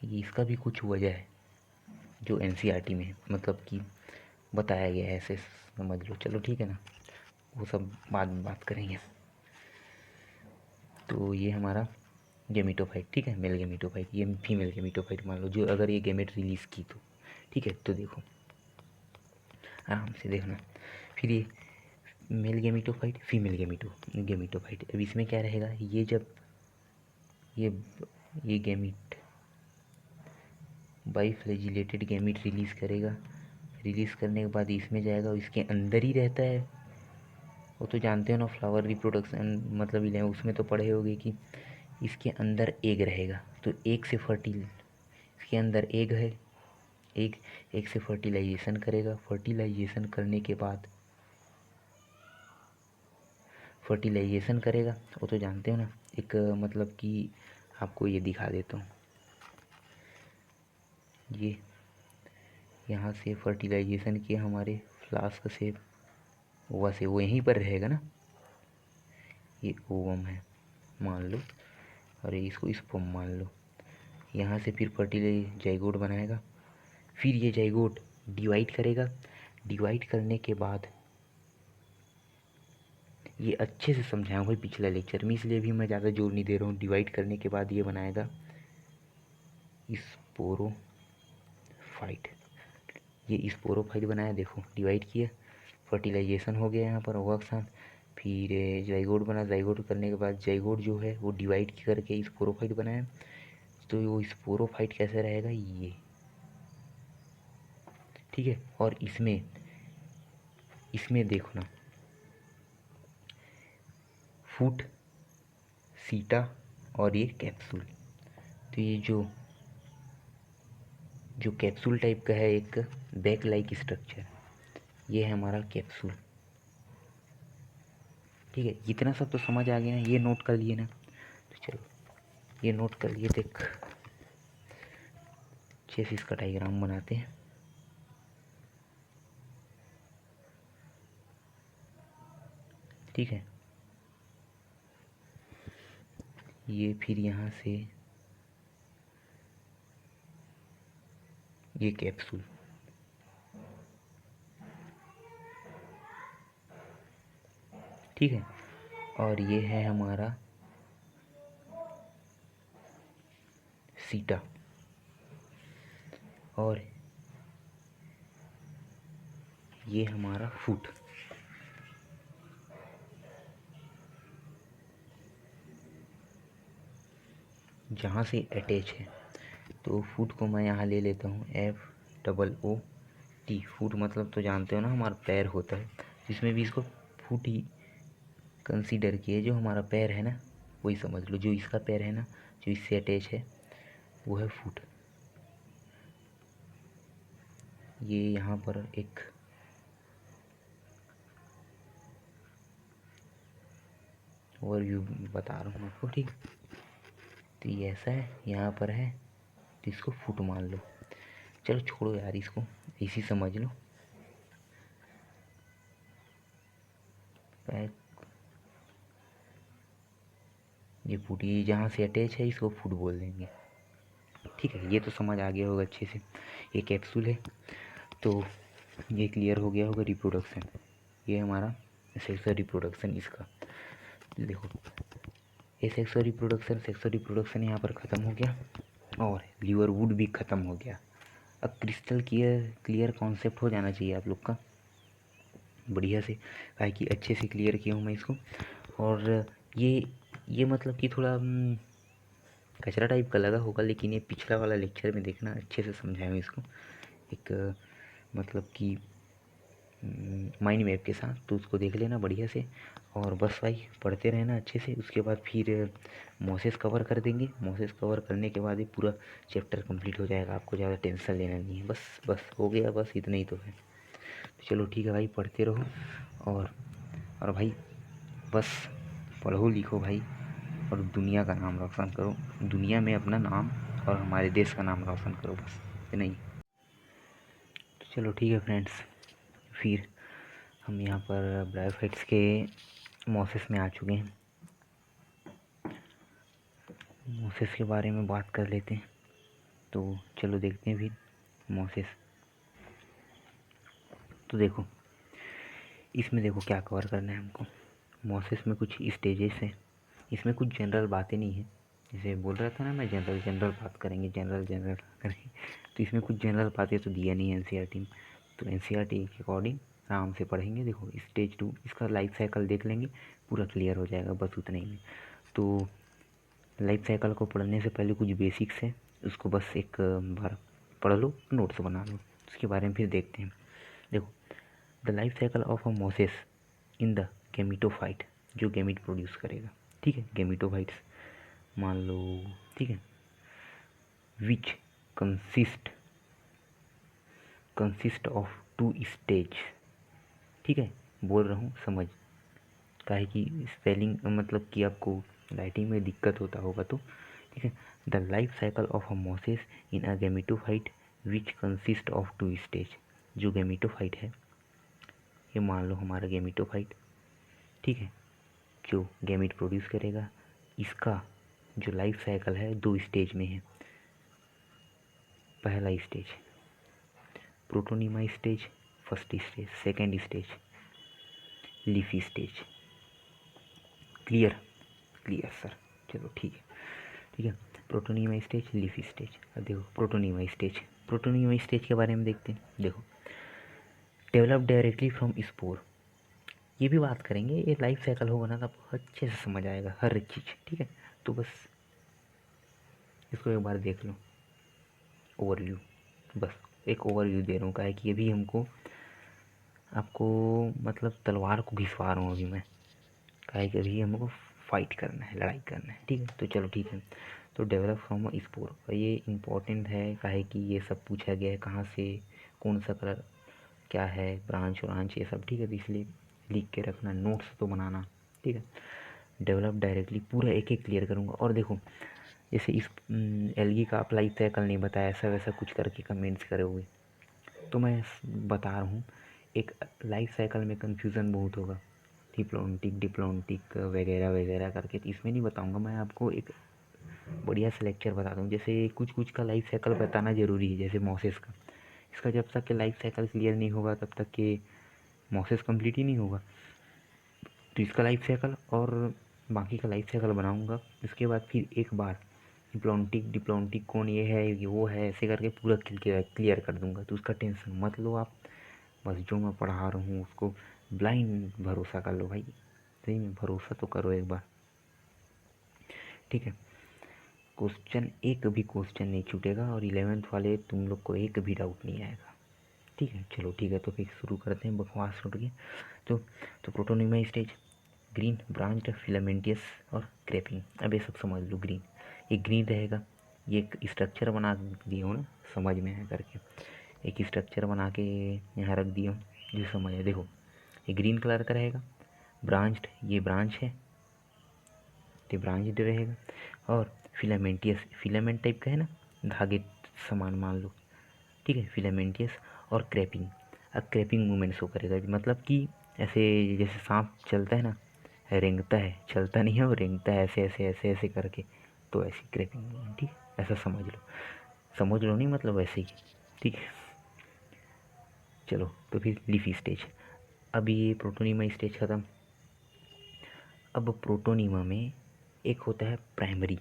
ये इसका भी कुछ वजह है जो NCERT में है, मतलब कि बताया गया है, ऐसे समझ लो, चलो ठीक है ना, वो सब बाद में बात करेंगे। तो ये हमारा गैमेटोफाइट, ठीक है, मेल गैमेटोफाइट, ये फीमेल गैमेटोफाइट मान लो, जो अगर ये गैमेट रिलीज़ की तो, ठीक है। तो देखो आराम से देखना, फिर ये मेल गैमेटोफाइट, फीमेल गैमेटोफाइट। अब इसमें क्या रहेगा, ये जब ये गैमेट बाइफ्लैजिलेटेड गैमेट रिलीज़ करेगा, रिलीज़ करने के बाद इसमें जाएगा, इसके अंदर ही रहता है। वो तो जानते हो ना, फ्लावर रिप्रोडक्शन मतलब ही उसमें तो पढ़े होगे कि इसके अंदर एग रहेगा, तो एग से इसके अंदर एग है, एग से फर्टिलाइजेशन करेगा, फर्टिलाइजेशन करने के बाद वो तो जानते हो ना, एक मतलब कि आपको ये दिखा देता हूँ, ये यहाँ से फर्टिलाइजेशन किया, हमारे फ्लास्क से ओवा से, वो यहीं पर रहेगा ना, ये ओवम है मान लो, अरे इसको स्पर्म मान लो। यहाँ से फिर फर्टिलाइज जाइगोट बनाएगा, फिर ये जाइगोट डिवाइड करेगा। डिवाइड करने के बाद ये अच्छे से समझाया भाई पिछला लेक्चर में, इसलिए भी मैं ज़्यादा जोर नहीं दे रहा हूँ। डिवाइड करने के बाद ये बनाएगा स्पोरोफाइट। ये स्पोरोफाइट बनाया, देखो डिवाइड किया, फर्टिलाइजेशन हो गया यहाँ पर ओवा के साथ। फिर जाइगोट बना, जाइगोट करने के बाद जाइगोट जो है वो डिवाइड करके स्पोरोफाइट बनाया। तो वो स्पोरोफाइट कैसे रहेगा ये, ठीक है। और इसमें इसमें देखो ना, फूट, सीटा और ये कैप्सूल। तो ये जो कैप्सूल टाइप का है, एक बैक लाइक स्ट्रक्चर, ये है हमारा कैप्सूल, ठीक है। इतना सब तो समझ आ गया ना, ये नोट कर लिए ना। तो चलो ये नोट कर लिए, देख चेसिस का डायग्राम बनाते हैं। ठीक है, ये फिर यहाँ से ये कैप्सूल, ठीक है। और ये है हमारा सीटा, और ये हमारा फुट। जहाँ से अटैच है, तो फुट को मैं यहाँ ले लेता हूँ FOOT। फुट मतलब तो जानते हो ना, हमारा पैर होता है, इसमें भी इसको फुट ही कंसीडर किए। जो हमारा पैर है ना वही समझ लो, जो इसका पैर है ना जो इससे अटैच है वो है फुट। ये यहाँ पर एक ओवरव्यू बता रहा हूँ आपको, ठीक। तो ये ऐसा है, यहाँ पर है, तो इसको फुट मान लो। चलो छोड़ो यार, इसको इसी समझ लो। पैर, ये फुट, ये जहाँ से अटैच है इसको फुट बोल देंगे, ठीक है। ये तो समझ आ गया होगा अच्छे से। ये कैप्सूल है, तो ये क्लियर हो गया होगा। रिप्रोडक्शन, ये हमारा सेक्सुअल रिप्रोडक्शन इसका। देखो ये सेक्सुअल रिप्रोडक्शन यहाँ पर ख़त्म हो गया, और लीवर वुड भी ख़त्म हो गया। अब क्रिस्टल क्लियर कॉन्सेप्ट हो जाना चाहिए आप लोग का बढ़िया से, काहे कि अच्छे से क्लियर किया हूँ मैं इसको। और ये मतलब कि थोड़ा कचरा टाइप का लगा होगा, लेकिन ये पिछला वाला लेक्चर में देखना अच्छे से समझाया हूँ इसको, एक मतलब कि माइंड मैप के साथ। तो उसको देख लेना बढ़िया से, और बस भाई पढ़ते रहना अच्छे से। उसके बाद फिर मोसेस कवर कर देंगे। मोसेस कवर करने के बाद ही पूरा चैप्टर कंप्लीट हो जाएगा, आपको ज़्यादा टेंशन लेना नहीं है। बस बस हो गया, बस इतना ही तो है। तो चलो ठीक है भाई, पढ़ते रहो। और भाई बस पढ़ो लिखो भाई, और दुनिया का नाम रोशन करो। दुनिया में अपना नाम और हमारे देश का नाम रोशन करो, बस इतना ही। तो चलो ठीक है फ्रेंड्स, फिर हम यहाँ पर ब्रायोफाइट्स के मोसेस में आ चुके हैं। मोसेस के बारे में बात कर लेते हैं। तो चलो देखते हैं फिर मोसेस। तो देखो इसमें देखो क्या कवर करना है हमको। मोसेस में कुछ स्टेजेस हैं, इसमें कुछ जनरल बातें नहीं है। जैसे बोल रहा था ना मैं, जनरल बात करेंगे, जनरल करेंगे। तो इसमें कुछ जनरल बातें तो दिया नहीं है NCERT में, तो NCERT के अकॉर्डिंग आराम से पढ़ेंगे। देखो स्टेज 2 इसका लाइफ साइकिल देख लेंगे, पूरा क्लियर हो जाएगा, बस उतना ही में। तो लाइफ साइकिल को पढ़ने से पहले कुछ बेसिक्स है, उसको बस एक बार पढ़ लो, नोट्स बना लो, उसके बारे में फिर देखते हैं। देखो the life cycle of a Moses in the gametophyte, जो गेमिट प्रोड्यूस करेगा, ठीक है, गेमिटोफाइट्स मान लो, ठीक है। विच कंसिस्ट ऑफ 2 स्टेज, ठीक है। बोल रहा हूँ समझ, काहे कि स्पेलिंग मतलब कि आपको राइटिंग में दिक्कत होता होगा, तो ठीक है। The life cycle of a Moses in a gametophyte which consist of 2 stage. जो गेमिटोफाइट है, ये मान लो हमारा गेमिटोफाइट, ठीक है, जो गैमीट प्रोड्यूस करेगा, इसका जो लाइफ साइकिल है 2 स्टेज में है। पहला stage protonema stage, first stage, second stage leafy stage. Clear? Clear sir, चलो ठीक है। ठीक है, प्रोटोनीमा स्टेज, लीफी स्टेज। अब देखो प्रोटोनीमा स्टेज, प्रोटोनीमा स्टेज के बारे में देखते हैं। देखो, डेवलप डायरेक्टली फ्रॉम स्पोर, ये भी बात करेंगे। ये लाइफ साइकिल होगा ना तो आपको अच्छे से समझ आएगा हर एक चीज़। ठीक है, तो बस इसको एक बार देख लो, ओवरव्यू। बस एक ओवरव्यू दे रहा हूँ, क्या है कि अभी हमको आपको मतलब तलवार को घिसवा रहा हूँ अभी मैं, क्या है कि अभी हमको फाइट करना है, लड़ाई करना है। ठीक है, तो चलो ठीक है। तो डेवलप फ्रॉम अ स्पोर, और ये इम्पोर्टेंट है, क्या है कि ये सब पूछा गया है कहाँ से, कौन सा कलर क्या है, ब्रांच व्रांच ये सब। ठीक है, तो इसलिए लिख के रखना, नोट्स तो बनाना। ठीक है, डेवलप डायरेक्टली पूरा एक एक क्लियर करूँगा। और देखो जैसे इस एलगी का आप लाइफ साइकिल नहीं बताया, ऐसा वैसा कुछ करके कमेंट्स करे हुए, तो मैं बता रहा हूँ। एक लाइफ साइकिल में कन्फ्यूज़न बहुत होगा, डिप्लोमेटिक वगैरह वगैरह करके, तो इसमें नहीं बताऊँगा। मैं आपको एक बढ़िया से लेक्चर बताता हूँ। जैसे कुछ कुछ का लाइफ साइकिल बताना ज़रूरी है, जैसे मोसेस का। इसका जब तक कि लाइफ साइकिल क्लियर नहीं होगा तब तक कि मोसेस कंप्लीट ही नहीं होगा। तो इसका लाइफ साइकिल और बाकी का लाइफ साइकिल बनाऊँगा। इसके बाद फिर एक बार डिप्लोमेटिक कौन ये है, ये वो है, ऐसे करके पूरा क्लियर कर दूँगा। तो उसका टेंशन मत लो आप, बस जो मैं पढ़ा रहा हूँ उसको ब्लाइंड भरोसा कर लो भाई। सही में भरोसा तो करो एक बार। ठीक है, क्वेश्चन एक भी क्वेश्चन नहीं छूटेगा, और 11th वाले तुम लोग को एक भी डाउट नहीं आएगा। ठीक है, चलो ठीक है, तो फिर शुरू करते हैं, बकवास छोड़ के। तो protonema stage, green, branched, filamentous और क्रेपिंग। अब ये सब समझ लो। ग्रीन, ये ग्रीन रहेगा, ये एक स्ट्रक्चर बना दिए हो ना, समझ में है करके, एक स्ट्रक्चर बना के यहाँ रख दिए हो जो समझ है। देखो ये ग्रीन कलर का रहेगा, ब्रांच्ड, ये ब्रांच है तो ब्रांच्ड रहेगा। और फिलामेंटियस, फिलामेंट टाइप का है ना, धागे समान मान लो। ठीक है, फिलामेंटियस और क्रैपिंग। अब क्रैपिंग मूवमेंट शो करेगा, मतलब कि ऐसे जैसे सांप चलता है ना, रेंगता है, चलता नहीं है, वो रेंगता है ऐसे ऐसे ऐसे ऐसे करके, तो ऐसी क्रैपिंग मूवमेंट। ठीक है, ऐसा समझ लो नहीं, मतलब ऐसे ही। ठीक है, चलो तो फिर लीफी स्टेज। अब ये प्रोटोनीमा स्टेज ख़त्म। अब प्रोटोनीमा में एक होता है प्राइमरी,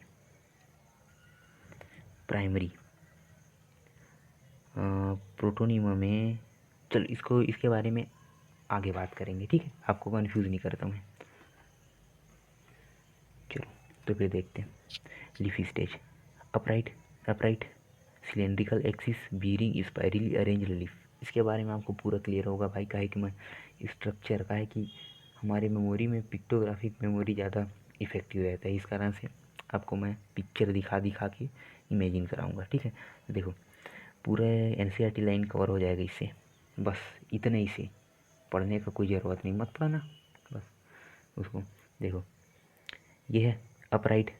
प्रोटोनीमा में, चलो इसको इसके बारे में आगे बात करेंगे। ठीक है, आपको कंफ्यूज नहीं करता मैं। चलो तो फिर देखते हैं leafy stage. Upright cylindrical axis bearing spirally arrange leaf. इसके बारे में आपको पूरा क्लियर होगा भाई, का है कि मैं स्ट्रक्चर का है कि हमारे मेमोरी में पिक्टोग्राफिक मेमोरी ज़्यादा इफेक्टिव रहता है, इस कारण से आपको मैं पिक्चर दिखा दिखा के इमेजिन कराऊंगा। ठीक है, देखो पूरा एनसीईआरटी लाइन कवर हो जाएगा इससे, बस इतने ही से, पढ़ने का कोई ज़रूरत नहीं, मत पढ़ना बस उसको। देखो ये है अपराइट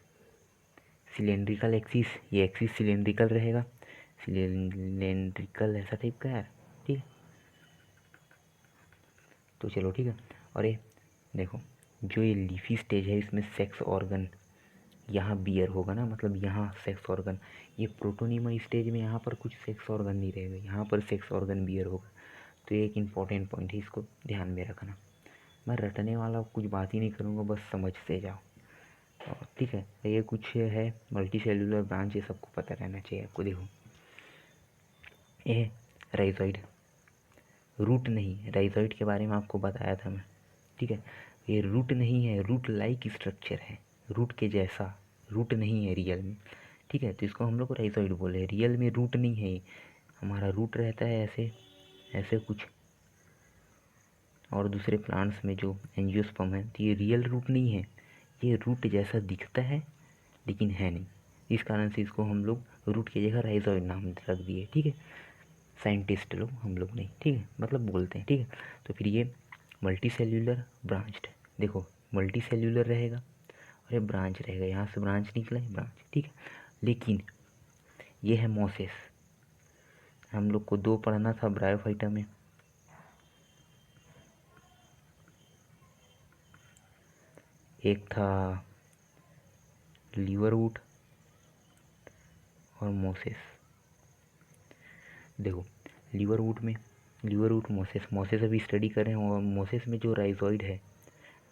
सिलेंड्रिकल एक्सिस, ये एक्सिस सिलेंड्रिकल रहेगा, सिलेंड्रिकल ऐसा टाइप का है। ठीक है, तो चलो ठीक है। और ये देखो जो ये लीफी स्टेज है, इसमें सेक्स ऑर्गन यहाँ बियर होगा ना, मतलब यहाँ सेक्स ऑर्गन। ये प्रोटोनीमा स्टेज में यहाँ पर कुछ सेक्स ऑर्गन नहीं रहेगा, यहाँ पर सेक्स ऑर्गन बियर होगा। तो ये एक इम्पॉर्टेंट पॉइंट है, इसको ध्यान में रखना। मैं रटने वाला कुछ बात ही नहीं करूँगा, बस समझ से जाओ। और ठीक है, ये कुछ है मल्टी सेलुलर ब्रांच, ये सबको पता रहना चाहिए आपको। देखो ये राइजॉइड, रूट नहीं, राइजॉइड के बारे में आपको बताया था मैं। ठीक है, ये रूट नहीं है, रूट लाइक स्ट्रक्चर है, रूट के जैसा, रूट नहीं है रियल में। ठीक है, तो इसको हम लोग राइजॉइड बोले, रियल में रूट नहीं है। हमारा रूट रहता है ऐसे ऐसे कुछ, और दूसरे प्लांट्स में जो एंजियोस्पर्म है, तो ये रियल रूट नहीं है, ये रूट जैसा दिखता है लेकिन है नहीं। इस कारण से इसको हम लोग रूट की जगह राइजॉइड नाम रख दिए। ठीक है, साइंटिस्ट लोग, हम लोग नहीं। ठीक है, मतलब बोलते हैं। ठीक है, तो फिर ये मल्टी सेल्यूलर ब्रांच्ड, देखो मल्टी सेल्यूलर रहेगा और ये ब्रांच रहेगा, यहाँ से ब्रांच निकला है, ब्रांच। ठीक है, लेकिन ये है मोसेस, हम लोग को 2 पढ़ना था ब्रायोफाइटा में। एक था लीवरवुड और मोसेस। देखो लीवरवुड मोसेस अभी स्टडी कर रहे हैं, और मोसेस में जो राइजोइड है,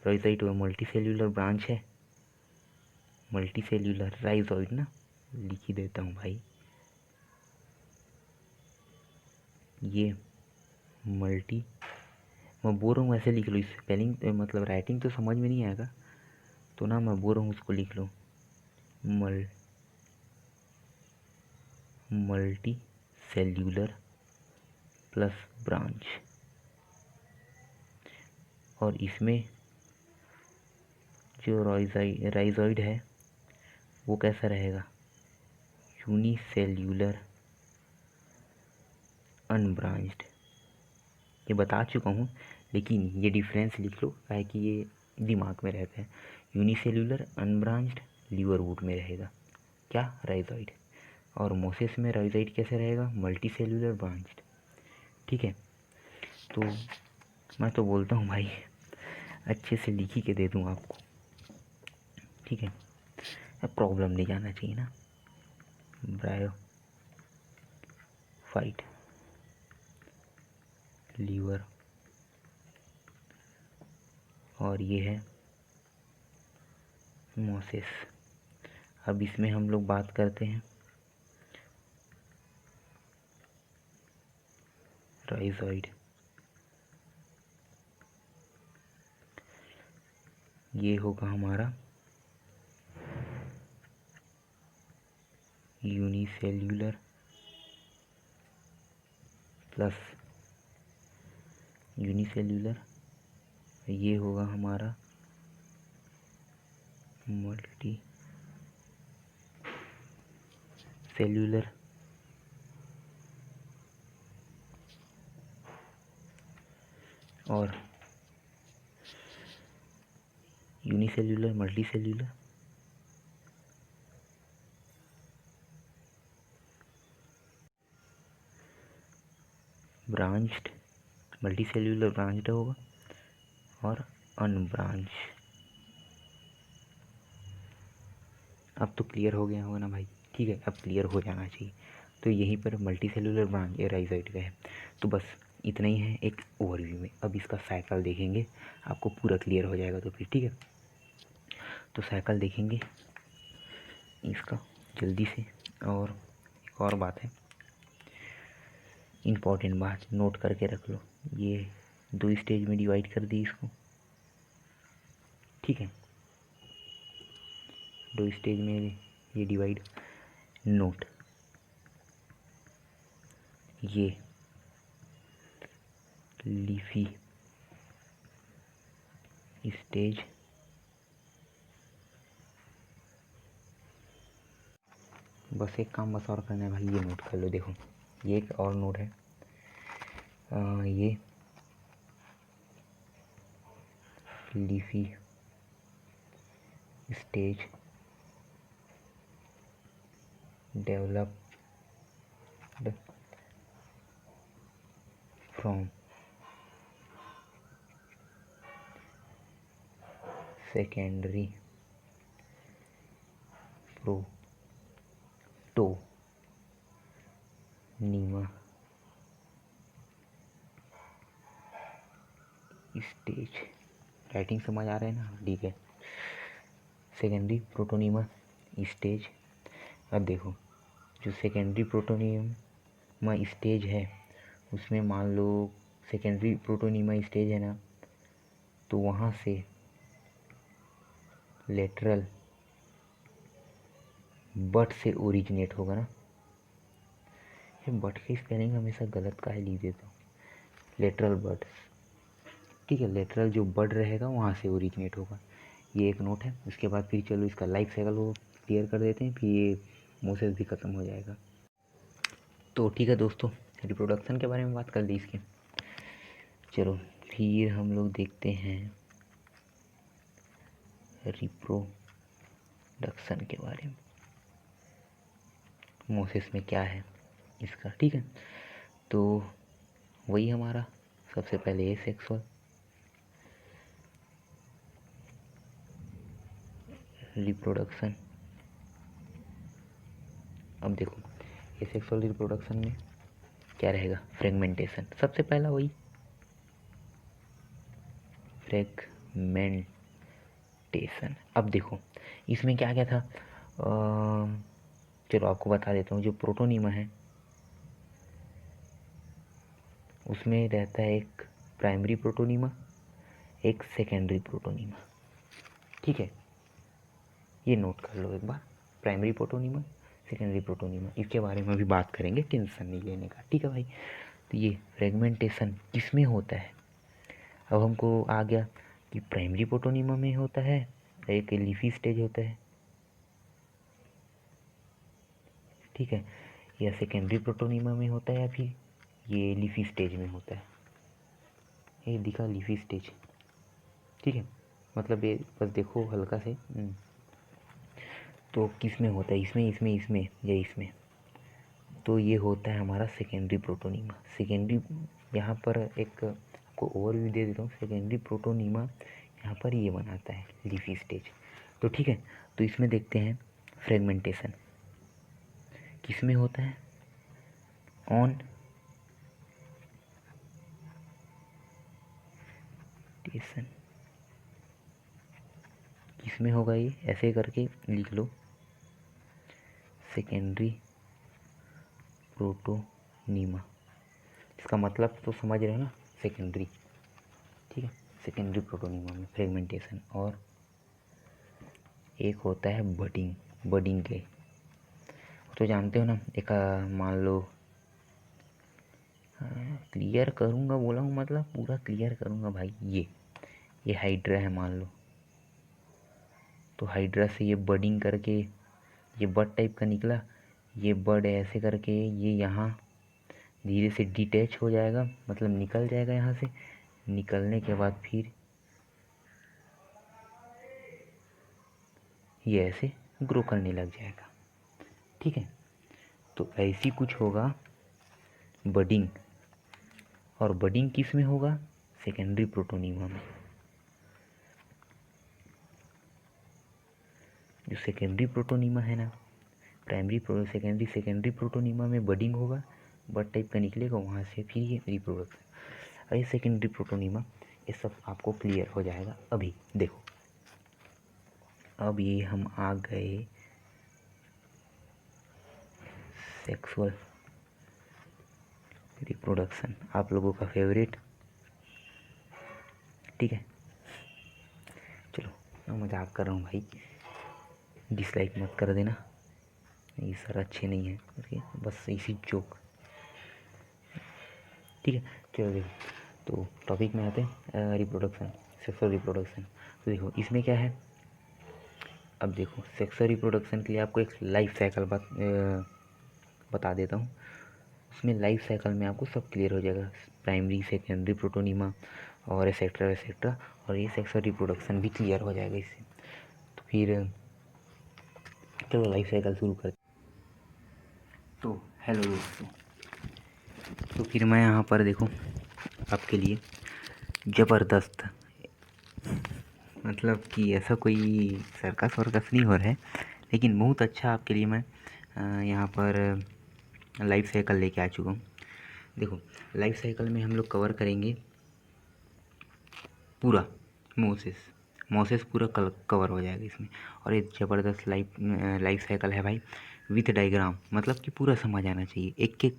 राइजोइड मल्टी सेल्यूलर ब्रांच है, मल्टी सेल्यूलर राइजोइड ना, लिख ही देता हूँ भाई, ये मल्टी, मैं बोल रहा हूँ ऐसे लिख लो, इस स्पेलिंग मतलब राइटिंग तो समझ में नहीं आएगा, तो ना मैं बोल रहा हूँ उसको लिख लो, मल्टी सेल्यूलर प्लस ब्रांच। और इसमें जो राइजोइड है वो कैसा रहेगा, यूनिसेल्यूलर अनब्रांच्ड। ये बता चुका हूँ, लेकिन ये डिफरेंस लिख लो, काहे कि ये दिमाग में रहता है। यूनिसेल्यूलर अनब्रांच्ड लीवरवुड में रहेगा क्या, राइजोइड, और मोसेस में राइजोइड कैसे रहेगा, मल्टी सेल्यूलर ब्रांच्ड। ठीक है, तो मैं तो बोलता हूँ भाई अच्छे से लिख ही के दे दूँ आपको, ठीक है, अब प्रॉब्लम नहीं जाना चाहिए ना। ब्रायोफाइट लीवर, और ये है मोसेस। अब इसमें हम लोग बात करते हैं राइजोइड। ये होगा हमारा यूनिसेल्यूलर प्लस यूनिसेल्यूलर, ये होगा हमारा मल्टी सेल्यूलर, और unicellular multi cellular, branched, multi cellular branched होगा, और अनब्रांच। अब तो क्लियर हो गया होगा ना भाई, ठीक है, अब क्लियर हो जाना चाहिए। तो यहीं पर मल्टी सेल्यूलर ब्रांच राइजोइड का है। तो बस इतना ही है एक ओवरव्यू में। अब इसका साइकिल देखेंगे, आपको पूरा क्लियर हो जाएगा तो फिर ठीक है। तो साइकिल देखेंगे इसका जल्दी से। और एक और बात है, इम्पॉर्टेंट बात नोट करके रख लो, ये 2 स्टेज में डिवाइड कर दी इसको, ठीक है, 2 स्टेज में ये डिवाइड। नोट, ये लीफी स्टेज, बस एक काम बस और करना है भाई, ये नोट कर लो। देखो ये एक और नोट है, ये leafy stage developed from secondary protonema stage. Writing समझ आ रहा है ना, ठीक है, सेकेंडरी प्रोटोनीमा स्टेज। अब देखो जो सेकेंडरी प्रोटोनीमा स्टेज है, उसमें मान लो सेकेंडरी प्रोटोनीमा स्टेज है ना, तो वहाँ से लेटरल बट से ओरिजिनेट होगा ना। ये बट की स्पेलिंग हमेशा गलत काहे लिख देता हूँ, लेटरल बट, ठीक है, लेटरल जो बड रहेगा वहाँ से ओरिजिनेट होगा। ये एक नोट है। उसके बाद फिर चलो इसका लाइफ साइकिल वो क्लियर कर देते हैं, फिर ये मोसेस भी ख़त्म हो जाएगा। तो ठीक है दोस्तों, रिप्रोडक्शन के बारे में बात कर ली इसकी। चलो फिर हम लोग देखते हैं रिप्रोडक्शन के बारे में, मोसेस में क्या है इसका, ठीक है। तो वही हमारा सबसे पहले एसेक्सुअल, रिप्रोडक्शन अब देखो एसेक्सुअल रिप्रोडक्शन में क्या रहेगा, फ्रेगमेंटेशन। सबसे पहला वही फ्रेगमेंटेशन। अब देखो इसमें क्या क्या था, चलो आपको बता देता हूँ। जो प्रोटोनीमा है उसमें रहता है एक प्राइमरी प्रोटोनीमा, एक सेकेंडरी प्रोटोनीमा। ठीक है, ये नोट कर लो एक बार, प्राइमरी प्रोटोनीमा, सेकेंडरी प्रोटोनीमा। इसके बारे में भी बात करेंगे, टेंशन नहीं लेने का। ठीक है भाई, तो ये फ्रेगमेंटेशन किसमें होता है। अब हमको आ गया कि प्राइमरी प्रोटोनीमा में होता है, एक लीफी स्टेज होता है, ठीक है, या सेकेंडरी प्रोटोनीमा में होता है, या फिर ये लीफी स्टेज में होता है। ये दिखा लीफी स्टेज, ठीक है, मतलब ये बस देखो हल्का से। तो किस में होता है, इसमें इसमें इसमें या इसमें, तो ये होता है हमारा सेकेंडरी प्रोटोनीमा। सेकेंडरी यहाँ पर एक आपको ओवरव्यू दे देता हूँ। सेकेंडरी प्रोटोनीमा यहाँ पर ये बनाता है लीफी स्टेज। तो ठीक है, तो इसमें देखते हैं फ्रेगमेंटेशन किस में होता है, ऑन टेशन किस में होगा, ये ऐसे करके लिख लो, सेकेंडरी प्रोटोनीमा। इसका मतलब तो समझ रहे हो ना, सेकेंडरी, ठीक है, सेकेंडरी प्रोटोनीमा में फ्रेगमेंटेशन। और एक होता है बडिंग, बडिंग के तो जानते हो ना। एक मान लो क्लियर करूँगा बोला हूँ, मतलब पूरा क्लियर करूँगा भाई। ये हाइड्रा है मान लो, तो हाइड्रा से ये बडिंग करके ये बड टाइप का निकला। ये बड ऐसे करके ये यहाँ धीरे से डिटैच हो जाएगा, मतलब निकल जाएगा यहाँ से। निकलने के बाद फिर ये ऐसे ग्रो करने लग जाएगा, ठीक है। तो ऐसी कुछ होगा बडिंग, और बडिंग किस में होगा, सेकेंडरी प्रोटोनीमा में। जो सेकेंडरी प्रोटोनीमा है ना, प्राइमरी सेकेंडरी, सेकेंडरी प्रोटोनीमा में बडिंग होगा, बड टाइप का निकलेगा, वहाँ से फिर ये रिप्रोडक्शन। और ये सेकेंडरी प्रोटोनीमा, ये सब आपको क्लियर हो जाएगा। अभी देखो, अब ये हम आ गए सेक्सुअल रिप्रोडक्शन, आप लोगों का फेवरेट, ठीक है। चलो मैं मजाक कर रहा हूँ भाई, डिसलाइक मत कर देना, ये सर अच्छे नहीं है ओके, बस इसी जोक, ठीक है। चलो देखो, तो टॉपिक में आते हैं, रिप्रोडक्शन, सेक्सुअल रिप्रोडक्शन। तो देखो इसमें क्या है, अब देखो सेक्सुअल रिप्रोडक्शन के लिए आपको एक लाइफ साइकिल बता देता हूँ। उसमें लाइफ साइकिल में आपको सब क्लियर हो जाएगा, प्राइमरी सेकेंडरी प्रोटोनीमा और एसेट्रा एसेट्रा, और ये सेक्सुअल रिप्रोडक्शन भी क्लियर हो जाएगा इससे। तो फिर चलो लाइफ साइकिल शुरू करते। तो हेलो दोस्तों, तो फिर मैं यहाँ पर देखो आपके लिए ज़बरदस्त, मतलब कि ऐसा कोई सर्कस वर्कस नहीं हो रहा है, लेकिन बहुत अच्छा आपके लिए मैं यहाँ पर लाइफ साइकिल लेके आ चुका हूँ। देखो लाइफ साइकिल में हम लोग कवर करेंगे पूरा मोसेस पूरा कवर हो जाएगा इसमें। और ये ज़बरदस्त लाइफ साइकिल है भाई, विथ डायग्राम, मतलब कि पूरा समझ आना चाहिए, एक एक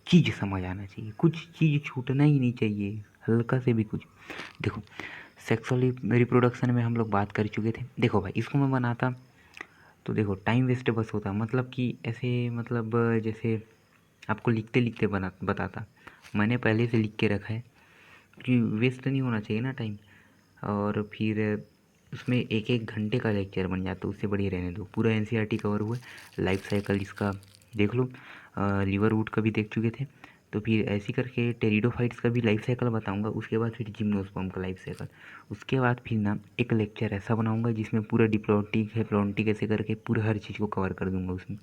चीज़ समझ आना चाहिए, कुछ चीज़ छूटना ही नहीं चाहिए, हल्का से भी कुछ। देखो सेक्सुअल रिप्रोडक्शन में हम लोग बात कर चुके थे। देखो भाई इसको मैं बनाता तो देखो टाइम वेस्ट बस होता, मतलब कि ऐसे, मतलब जैसे आपको लिखते लिखते बताता। मैंने पहले से लिख के रखा है कि वेस्ट नहीं होना चाहिए ना टाइम। और फिर उसमें एक एक घंटे का लेक्चर बन जाता, उससे बढ़िया रहने दो। पूरा एनसीईआरटी कवर हुआ है, लाइफ साइकिल इसका देख लो, लिवरवुड का भी देख चुके थे। तो फिर ऐसी करके टेरिडोफाइट्स का भी लाइफ साइकिल बताऊंगा। उसके बाद फिर जिम्नोस्पर्म का लाइफ साइकिल। उसके बाद फिर ना एक लेक्चर ऐसा बनाऊंगा जिसमें पूरा डिप्लॉन्टिक है, प्लॉन्टिक ऐसे करके पूरा हर चीज़ को कवर कर दूंगा उसमें।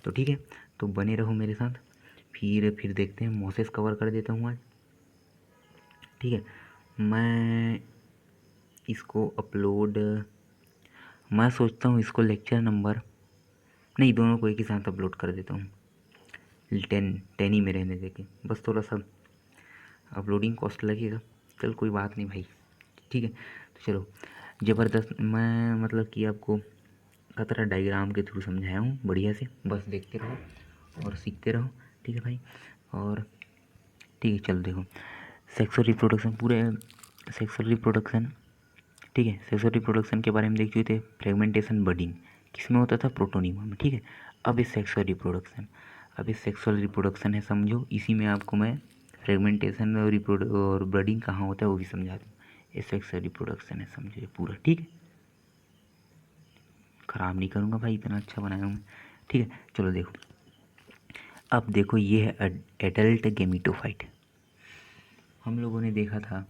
तो ठीक है, तो बने रहो मेरे साथ। फिर देखते हैं, मोसेस कवर कर देता हूँ आज, ठीक है। मैं इसको अपलोड, मैं सोचता हूँ इसको लेक्चर नंबर नहीं, दोनों को एक ही साथ अपलोड कर देता हूँ, 10 ही में रहने देके, बस थोड़ा सा अपलोडिंग कॉस्ट लगेगा। चल कोई बात नहीं भाई, ठीक है। तो चलो, ज़बरदस्त। मैं मतलब कि आपको खतरा डायग्राम के थ्रू समझाया हूँ बढ़िया से, बस देखते रहो और सीखते रहो, ठीक है भाई। और ठीक है, चलो देखो, सेक्सुअल रिप्रोडक्शन, पूरे सेक्सुअल रिप्रोडक्शन, ठीक है। सेक्सुअल रिप्रोडक्शन के बारे में देख चुके थे, फ्रेगमेंटेशन बडिंग किस में होता था, प्रोटोनिमा में, ठीक है। अब इस सेक्सुअल रिप्रोडक्शन, अब इस सेक्सुअल रिप्रोडक्शन है, समझो, इसी में आपको मैं फ्रेगमेंटेशन और ब्रीडिंग कहाँ होता है वो भी समझा दूँ। ये सेक्सुअल रिप्रोडक्शन है, समझो ये पूरा, ठीक है। ख़राब नहीं करूँगा भाई, इतना अच्छा बनाया हूँ मैं, ठीक है। चलो देखो, अब देखो ये है एडल्ट गेमिटोफाइट। हम लोगों ने देखा था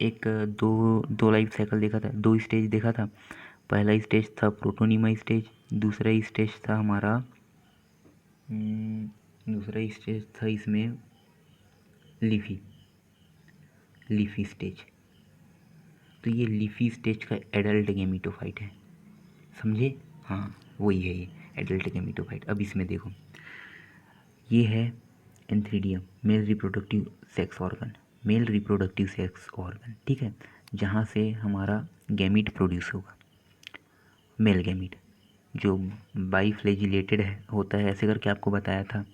एक दो दो लाइफ साइकिल देखा था, दो स्टेज देखा था। पहला स्टेज था प्रोटोनिमा स्टेज, दूसरा स्टेज था हमारा दूसरा स्टेज था इसमें लीफी लीफी स्टेज। तो ये लीफी स्टेज का एडल्ट गेमिटोफाइट है, समझे। हाँ, वही है ये एडल्ट गेमिटोफाइट। अब इसमें देखो, ये है antheridium, male reproductive sex organ, male reproductive sex organ, ठीक है, जहाँ से हमारा गैमीट प्रोड्यूस होगा, मेल गैमीट, जो बाईफ्लैजिलेटेड है होता है, ऐसे करके आपको बताया था।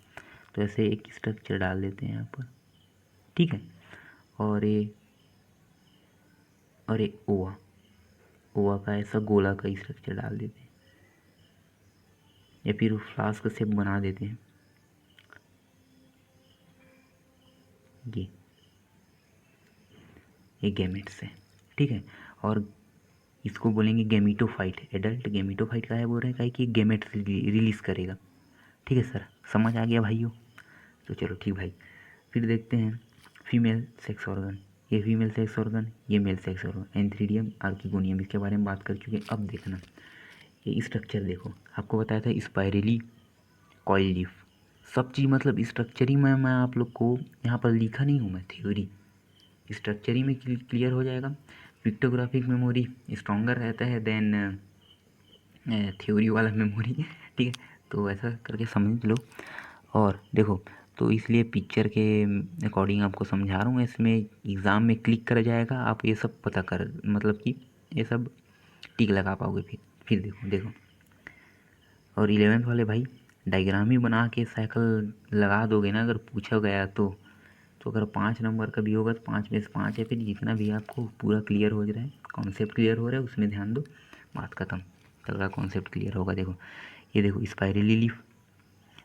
तो ऐसे एक स्ट्रक्चर डाल देते हैं यहाँ पर, ठीक है। और ये ओवा ओवा का ऐसा गोला का स्ट्रक्चर डाल देते हैं, या फिर फ्लास्क शेप बना देते हैं, ये गैमेट्स है, ठीक है। और इसको बोलेंगे गैमिटोफाइट, एडल्ट गैमिटोफाइट का है, बोल रहे हैं कि गैमेट्स रिलीज़ करेगा, ठीक है सर, समझ आ गया भाइयों। तो चलो ठीक भाई, फिर देखते हैं फीमेल सेक्स ऑर्गन। ये फीमेल सेक्स ऑर्गन, ये male sex organ, antheridium archegonium, इसके बारे में बात कर चुके हैं। अब देखना ये स्ट्रक्चर, देखो आपको बताया था स्पाइरली कॉइल लीफ, सब चीज़ मतलब स्ट्रक्चर ही मैं आप लोग को यहाँ पर लिखा नहीं हूँ, मैं थ्योरी स्ट्रक्चर ही में क्लियर हो जाएगा। पिक्टोग्राफिक मेमोरी स्ट्रॉन्गर रहता है देन थ्योरी वाला मेमोरी, ठीक है। तो ऐसा करके समझ लो। और देखो, तो इसलिए पिक्चर के अकॉर्डिंग आपको समझा रहा हूँ, इसमें एग्ज़ाम में क्लिक कर जाएगा, आप ये सब पता कर, मतलब कि ये सब टिक लगा पाओगे। फिर देखो देखो, और 11th वाले भाई डायग्राम ही बना के साइकिल लगा दोगे ना, अगर पूछा गया तो अगर 5 नंबर का भी होगा तो 5 में से 5 है, फिर जितना भी आपको पूरा क्लियर हो रहा है, कॉन्सेप्ट क्लियर हो रहा है, उसमें ध्यान दो, बात ख़त्म, तगड़ा कॉन्सेप्ट क्लियर होगा। देखो, ये देखो स्पाइरली लीफ।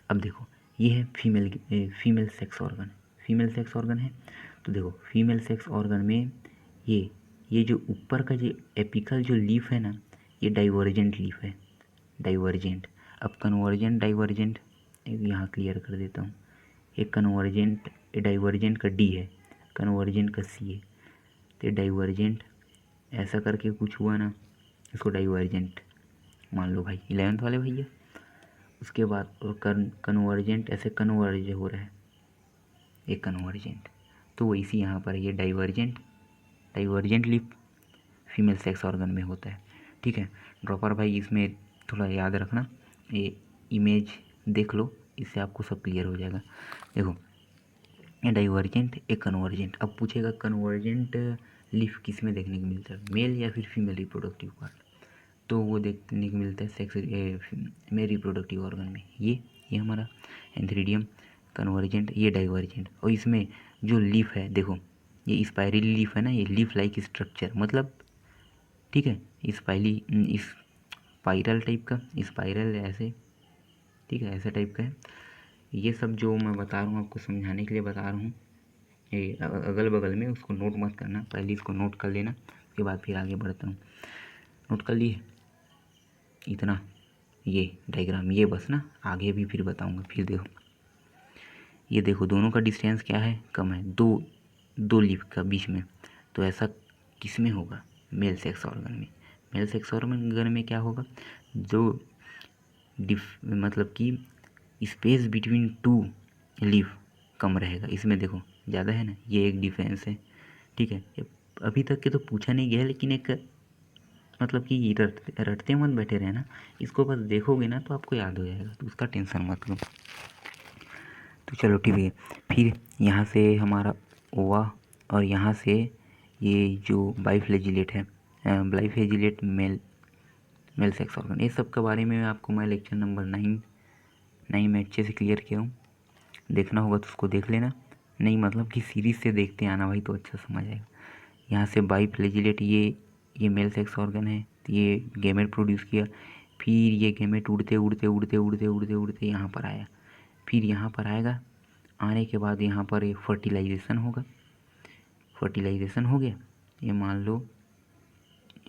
अब देखो, ये है female sex organ, female sex organ है। तो देखो फीमेल सेक्स ऑर्गन में ये जो ऊपर का जो एपिकल जो लीफ है ना, ये डाइवर्जेंट लीफ है, डाइवर्जेंट। अब कन्वर्जेंट डाइवर्जेंट यहाँ क्लियर कर देता हूँ, एक कन्वर्जेंट डाइवर्जेंट का डी है, कन्वर्जेंट का सी है, तो डाइवर्जेंट ऐसा करके कुछ हुआ ना, इसको डाइवर्जेंट मान लो भाई 11th वाले भैया। उसके बाद और कन्वर्जेंट ऐसे कन्वर्ज हो रहा है, ये कन्वर्जेंट, तो वो इसी यहाँ पर ये divergent, divergent lip female sex organ में होता है, ठीक है। ड्रॉपर भाई इसमें थोड़ा याद रखना, ये इमेज देख लो, इससे आपको सब क्लियर हो जाएगा। देखो, ये डाइवर्जेंट, एक कन्वर्जेंट। अब पूछेगा कन्वर्जेंट लिफ किस में देखने को मिलता है, मेल या फिर फीमेल रिप्रोडक्टिव पार्ट, तो वो देखने को मिलता है सेक्स में रिप्रोडक्टिव ऑर्गन में, ये हमारा एंथ्रीडियम कन्वर्जेंट, ये डाइवर्जेंट। और इसमें जो लीफ है, देखो ये स्पाइरल लीफ है ना, ये लीफ लाइक स्ट्रक्चर मतलब, ठीक है, स्पाइरल टाइप का, स्पाइरल ऐसे, ठीक है, ऐसे टाइप का है। ये सब जो मैं बता रहा हूँ आपको समझाने के लिए बता रहा हूँ, ये अगल बगल में उसको नोट मत करना, पहले इसको नोट कर लेना, उसके बाद फिर आगे बढ़ता हूँ। नोट कर लिए इतना, ये डायग्राम, ये बस ना, आगे भी फिर बताऊँगा। फिर देखो, ये देखो दोनों का डिस्टेंस क्या है, कम है, दो लीफ का बीच में। तो ऐसा किस में होगा, मेल सेक्स ऑर्गन में। मेल सेक्स ऑर्गन में क्या होगा, जो मतलब कि स्पेस बिटवीन टू लीफ कम रहेगा, इसमें देखो ज़्यादा है ना, ये एक डिफरेंस है, ठीक है। अभी तक के तो पूछा नहीं गया, लेकिन एक मतलब कि रटते मत बैठे रहना, इसको बस देखोगे ना तो आपको याद हो जाएगा, तो उसका टेंशन मत लो। तो चलो ठीक है। फिर यहाँ से हमारा ओवा और यहाँ से ये जो बाइफ्लैजिलेट है, बाइफ्लैजिलेट मेल सेक्स ऑर्गन, ये सब के बारे में आपको मैं लेक्चर नंबर 9 में अच्छे से क्लियर किया हूँ। देखना होगा तो उसको देख लेना, नहीं मतलब कि सीरीज से देखते आना भाई, तो अच्छा समझ आएगा। यहाँ से बाइफ्लैजिलेट ये मेल सेक्स ऑर्गन है, तो ये गैमेट प्रोड्यूस किया, फिर ये गैमेट उड़ते उड़ते उड़ते उड़ते उड़ते उड़ते यहाँ पर आया, फिर यहाँ पर आएगा, आने के बाद यहाँ पर एक फर्टिलाइजेशन होगा, फर्टिलाइजेशन हो गया, ये मान लो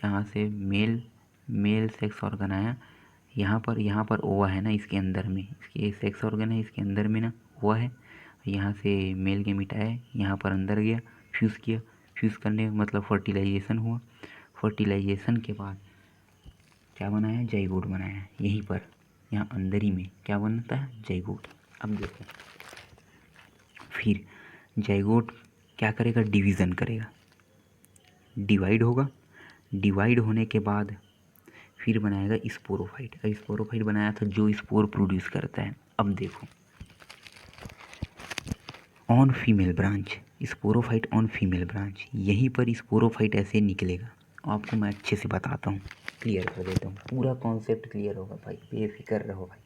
यहाँ से मेल सेक्स ऑर्गन आया, यहाँ पर ओवा है ना, इसके अंदर में, इसके सेक्स ऑर्गन है, इसके अंदर में ना ओवा है, यहाँ से मेल गैमेट आया, यहाँ पर अंदर गया, फ्यूज़ किया, फ्यूज़ करने मतलब फर्टिलाइजेशन हुआ, फर्टिलाइजेशन के बाद क्या बनाया, जाइगोट बनाया, यहीं पर यहाँ अंदर ही में क्या बनता है, जाइगोट। अब देखो फिर जाइगोट क्या करेगा, डिवीज़न करेगा, डिवाइड होगा, डिवाइड होने के बाद फिर बनाएगा स्पोरोफाइट। स्पोरोफाइट बनाया था जो स्पोर प्रोड्यूस करता है। अब देखो on female branch, sporophyte on female branch, यहीं पर स्पोरोफाइट ऐसे निकलेगा। आपको मैं अच्छे से बताता हूँ, क्लियर कर देता हूँ, पूरा कॉन्सेप्ट क्लियर होगा भाई, बेफिक्र रहो भाई,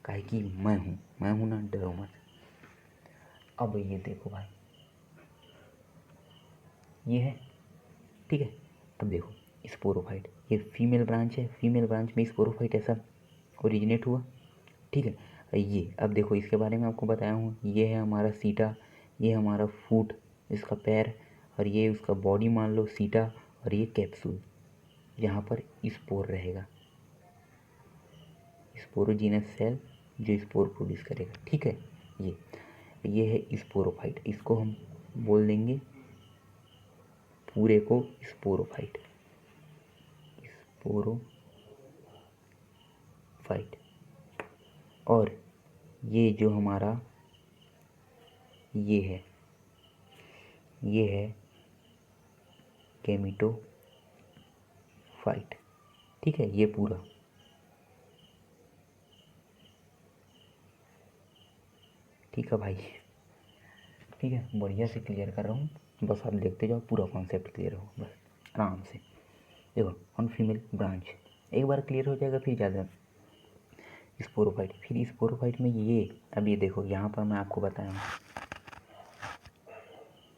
काहे कि मैं हूँ ना, डरो मत। अब ये देखो भाई, ये है, ठीक है। अब देखो स्पोरोफाइट, ये फीमेल ब्रांच है, फीमेल ब्रांच में स्पोरोफाइट ऐसा ओरिजिनेट हुआ, ठीक है। ये अब देखो इसके बारे में आपको बताया हूँ, ये है हमारा सीटा, ये हमारा फुट, इसका पैर, और ये उसका बॉडी मान लो सीटा, और ये कैप्सूल, जहाँ पर स्पोर रहेगा, स्पोरोजीनस सेल जो स्पोर प्रोड्यूस करेगा, ठीक है। ये है स्पोरोफाइट, इसको हम बोल देंगे पूरे को स्पोरोफाइट, स्पोरोफाइट। और ये जो हमारा ये है गैमेटोफाइट, ठीक है, ये पूरा, ठीक है भाई, ठीक है, बढ़िया से क्लियर कर रहा हूँ, बस आप देखते जाओ, पूरा कॉन्सेप्ट क्लियर हो बस आराम से। देखो ऑन फीमेल ब्रांच एक बार क्लियर हो जाएगा, फिर ज़्यादा स्पोरोफाइट, फिर स्पोरोफाइट में ये, अब ये देखो यहाँ पर मैं आपको बताया हूँ,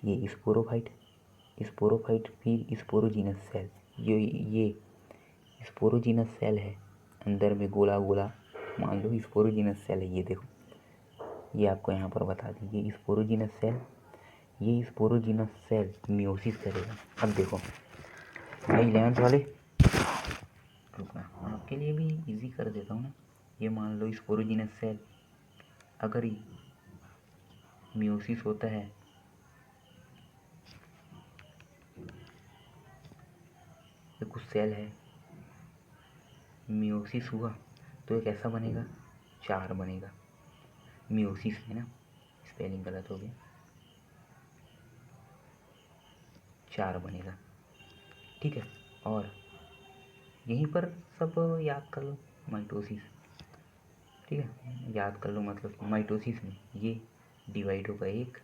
ये स्पोरोफाइट फिर स्पोरोजीनस सेल, ये स्पोरोजीनस सेल है, अंदर में गोला गोला मान लो स्पोरोजीनस सेल है, ये देखो, ये आपको यहाँ पर बता दी, ये स्पोरोजीनस सेल मियोसिस करेगा। अब देखो भाई 11th वाले, रुकना आपके लिए भी इजी कर देता हूँ ना, ये मान लो स्पोरोजीनस सेल अगर मियोसिस होता है, ये कुछ सेल है, मियोसिस हुआ तो एक ऐसा बनेगा, 4 बनेगा, मियोसिस है ना, स्पेलिंग गलत हो गया, 4 बनेगा, ठीक है। और यहीं पर सब याद कर लो, माइटोसिस, ठीक है, याद कर लो, मतलब माइटोसिस में ये डिवाइड होगा एक,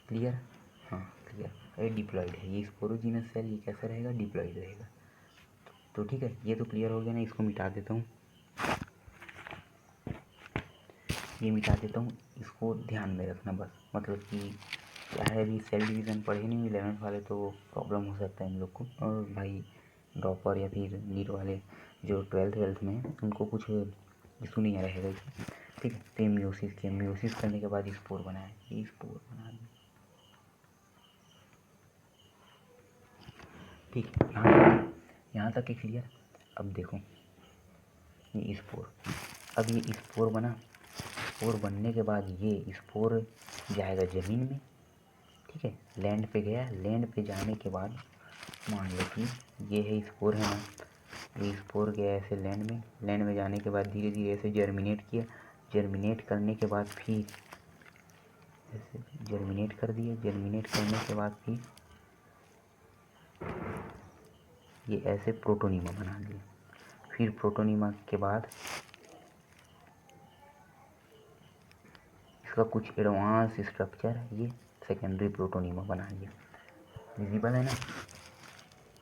क्लियर, हाँ क्लियर, ये डिप्लॉइड है, ये स्पोरोजीनस सेल, ये कैसा रहेगा, डिप्लॉइड रहेगा। तो ठीक है, ये तो क्लियर हो गया ना, इसको मिटा देता हूँ, ये मिटा देता हूँ, इसको ध्यान में रखना बस, मतलब कि क्या है, अभी सेल डिवीज़न पढ़े नहीं 11th वाले, तो प्रॉब्लम हो सकता है इन लोग को, और भाई ड्रॉपर या फिर नीट वाले जो 12th में हैं उनको कुछ इशू नहीं रहेगा, ठीक है। तो मियोसिस करने के बाद स्पोर बनाया, ये स्पोर बना दें, ठीक है, यहाँ तक क्लियर। अब देखो ये स्पोर, अब ये स्पोर बना, स्पोर बनने के बाद ये स्पोर जाएगा ज़मीन में, ठीक है, लैंड पे गया, लैंड पे जाने के बाद मान लो कि ये है स्पोर है ना, ये स्पोर गया ऐसे लैंड में जाने के बाद धीरे धीरे ऐसे जर्मिनेट किया, जर्मिनेट करने के बाद फिर ऐसे जर्मिनेट कर दिया, जर्मिनेट करने के बाद फिर ये ऐसे प्रोटोनीमा बना लिया। फिर प्रोटोनीमा के बाद इसका कुछ एडवांस स्ट्रक्चर है, ये सेकेंडरी प्रोटोनीमा बना लिया। विजिबल है ना?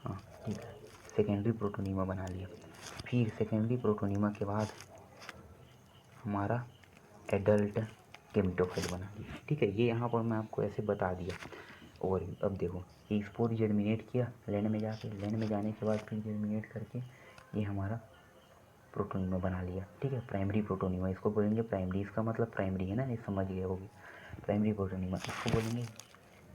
हाँ ठीक है, सेकेंडरी प्रोटोनीमा बना लिया। फिर सेकेंडरी प्रोटोनीमा के बाद हमारा एडल्ट गेमेटोफाइट बना लिया। ठीक है, ये यहाँ पर मैं आपको ऐसे बता दिया। और अब देखो, ये स्पोर जर्मिनेट किया लैंड में जाके, लैंड में जाने के बाद फिर जर्मिनेट करके ये हमारा प्रोटोनीमा बना लिया। ठीक है, प्राइमरी प्रोटोनीमा इसको बोलेंगे। प्राइमरी, इसका मतलब प्राइमरी है ना, ये समझ गए होगे। प्राइमरी प्रोटोनीमा इसको बोलेंगे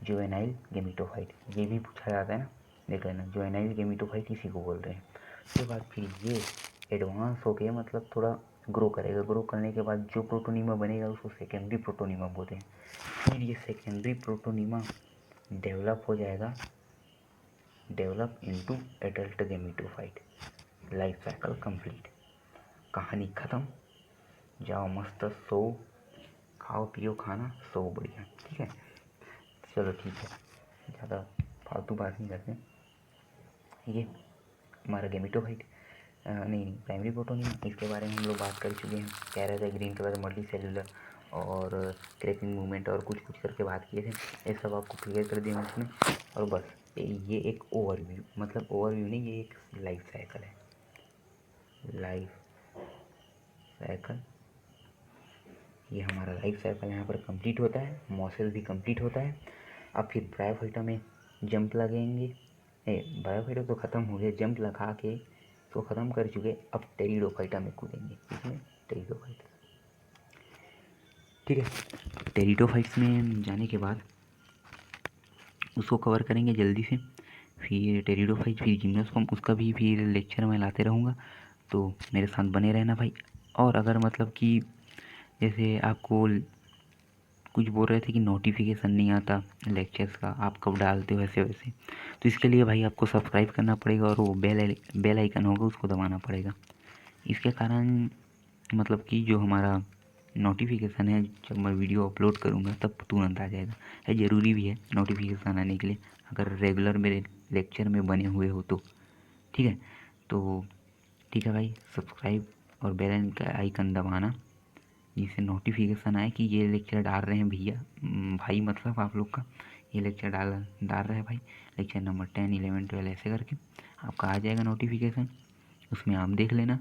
जुवेनाइल गेमेटोफाइट। ये भी पूछा जाता है ना, देख लेना, जुवेनाइल गेमेटोफाइट इसी को बोल रहे हैं। उसके बाद फिर ये एडवांस हो गया, मतलब थोड़ा ग्रो करेगा। ग्रो करने के बाद जो प्रोटोनीमा बनेगा उसको सेकेंडरी प्रोटोनीमा बोलते हैं। फिर ये सेकेंडरी प्रोटोनीमा डेवलप हो जाएगा, develop into adult gametophyte. Life cycle complete, कहानी ख़त्म। जाओ मस्त सो, खाओ पियो खाना, सो बढ़िया। ठीक है, चलो ठीक है, ज़्यादा फालतू बात नहीं करते। ये हमारा गेमेटोफाइट नहीं, प्राइमरी प्रोटोनीमा, इसके बारे में हम लोग बात कर चुके हैं। कह रहे थे ग्रीन कलर मल्टी सेलुलर और क्रैपिंग मूवमेंट और कुछ कुछ करके बात किए थे। ये सब आपको क्लियर कर दिया उसमें। और बस ये एक ओवरव्यू, मतलब ओवरव्यू नहीं, ये एक लाइफ साइकिल है। लाइफ साइकिल, ये हमारा लाइफ साइकिल यहाँ पर कंप्लीट होता है। मॉसेल भी कंप्लीट होता है। अब फिर ब्रायोफाइटा में जंप लगेंगे। ब्रायोफाइटा तो ख़त्म हो गया, जंप लगा के तो ख़त्म कर चुके। अब टेरिडोफाइटा में कूदेंगे। इसमें टेरिडोफाइटा, ठीक है। टेरिडोफाइट्स में जाने के बाद उसको कवर करेंगे जल्दी से। फिर टेरिडोफाइट, फिर जिम्नोस्पर्म, उसका भी फिर लेक्चर मैं लाते रहूँगा, तो मेरे साथ बने रहना भाई। और अगर मतलब कि जैसे आपको कुछ बोल रहे थे कि नोटिफिकेशन नहीं आता लेक्चर्स का, आप कब डालते हो ऐसे वैसे, तो इसके लिए भाई आपको सब्सक्राइब करना पड़ेगा और वो बेल आइकन होगा उसको दबाना पड़ेगा। इसके कारण मतलब कि जो हमारा नोटिफिकेशन है, जब मैं वीडियो अपलोड करूँगा तब तुरंत आ जाएगा। है ज़रूरी भी है नोटिफिकेशन आने के लिए, अगर रेगुलर मेरे लेक्चर में बने हुए हो तो। ठीक है, तो ठीक है भाई, सब्सक्राइब और बेल आइकन दबाना जिससे नोटिफिकेशन आए कि ये लेक्चर डाल रहे हैं भैया, भाई मतलब आप लोग का ये लेक्चर डाल रहा है भाई, लेक्चर नंबर 10, 11, 12 ऐसे करके आपका आ जाएगा नोटिफिकेशन, उसमें आप देख लेना।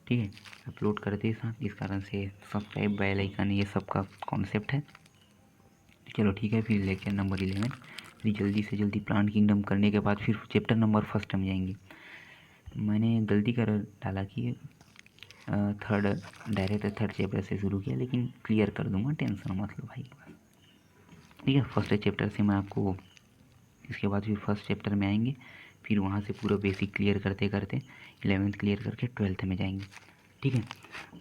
ठीक है, अपलोड करते ही साथ, इस कारण से सब्सक्राइब बेल आइकन ये सब का कॉन्सेप्ट है। चलो ठीक है, फिर लेक्चर नंबर 11, फिर जल्दी से जल्दी प्लांट किंगडम करने के बाद फिर चैप्टर नंबर 1 में जाएंगे। मैंने गलती कर डाला कि डायरेक्ट थर्ड चैप्टर से शुरू किया, लेकिन क्लियर कर दूंगा, टेंशन मत लो भाई। ठीक है, फर्स्ट चैप्टर से मैं आपको, इसके बाद फिर फर्स्ट चैप्टर में आएंगे, फिर वहाँ से पूरा बेसिक क्लियर करते करते 11th क्लियर करके 12th में जाएंगे। ठीक है,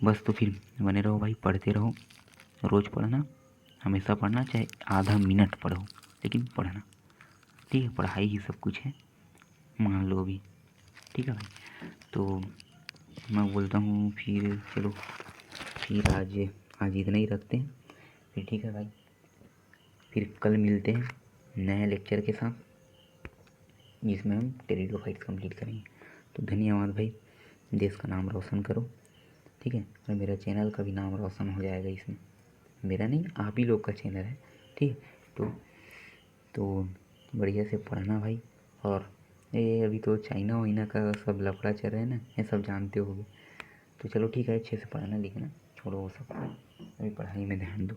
बस तो फिर बने रहो भाई, पढ़ते रहो, रोज़ पढ़ना, हमेशा पढ़ना, चाहे आधा मिनट पढ़ो लेकिन पढ़ना। ठीक है, पढ़ाई ही सब कुछ है, मान लो अभी। ठीक है भाई, तो मैं बोलता हूँ फिर, चलो फिर आज इतना ही रखते हैं फिर। ठीक है भाई, फिर कल मिलते हैं नए लेक्चर के साथ, जिसमें हम टेरिडोफाइट्स कंप्लीट करेंगे। तो धन्यवाद भाई, देश का नाम रोशन करो। ठीक है, और मेरा चैनल का भी नाम रोशन हो जाएगा इसमें, मेरा नहीं आप ही लोग का चैनल है। ठीक है, तो बढ़िया से पढ़ना भाई। और ये अभी तो चाइना वाइना का सब लफड़ा चल रहा है ना, ये सब जानते होगे। तो चलो ठीक है, अच्छे से पढ़ना लिखना छोड़ो वो सब, अभी पढ़ाई में ध्यान दो।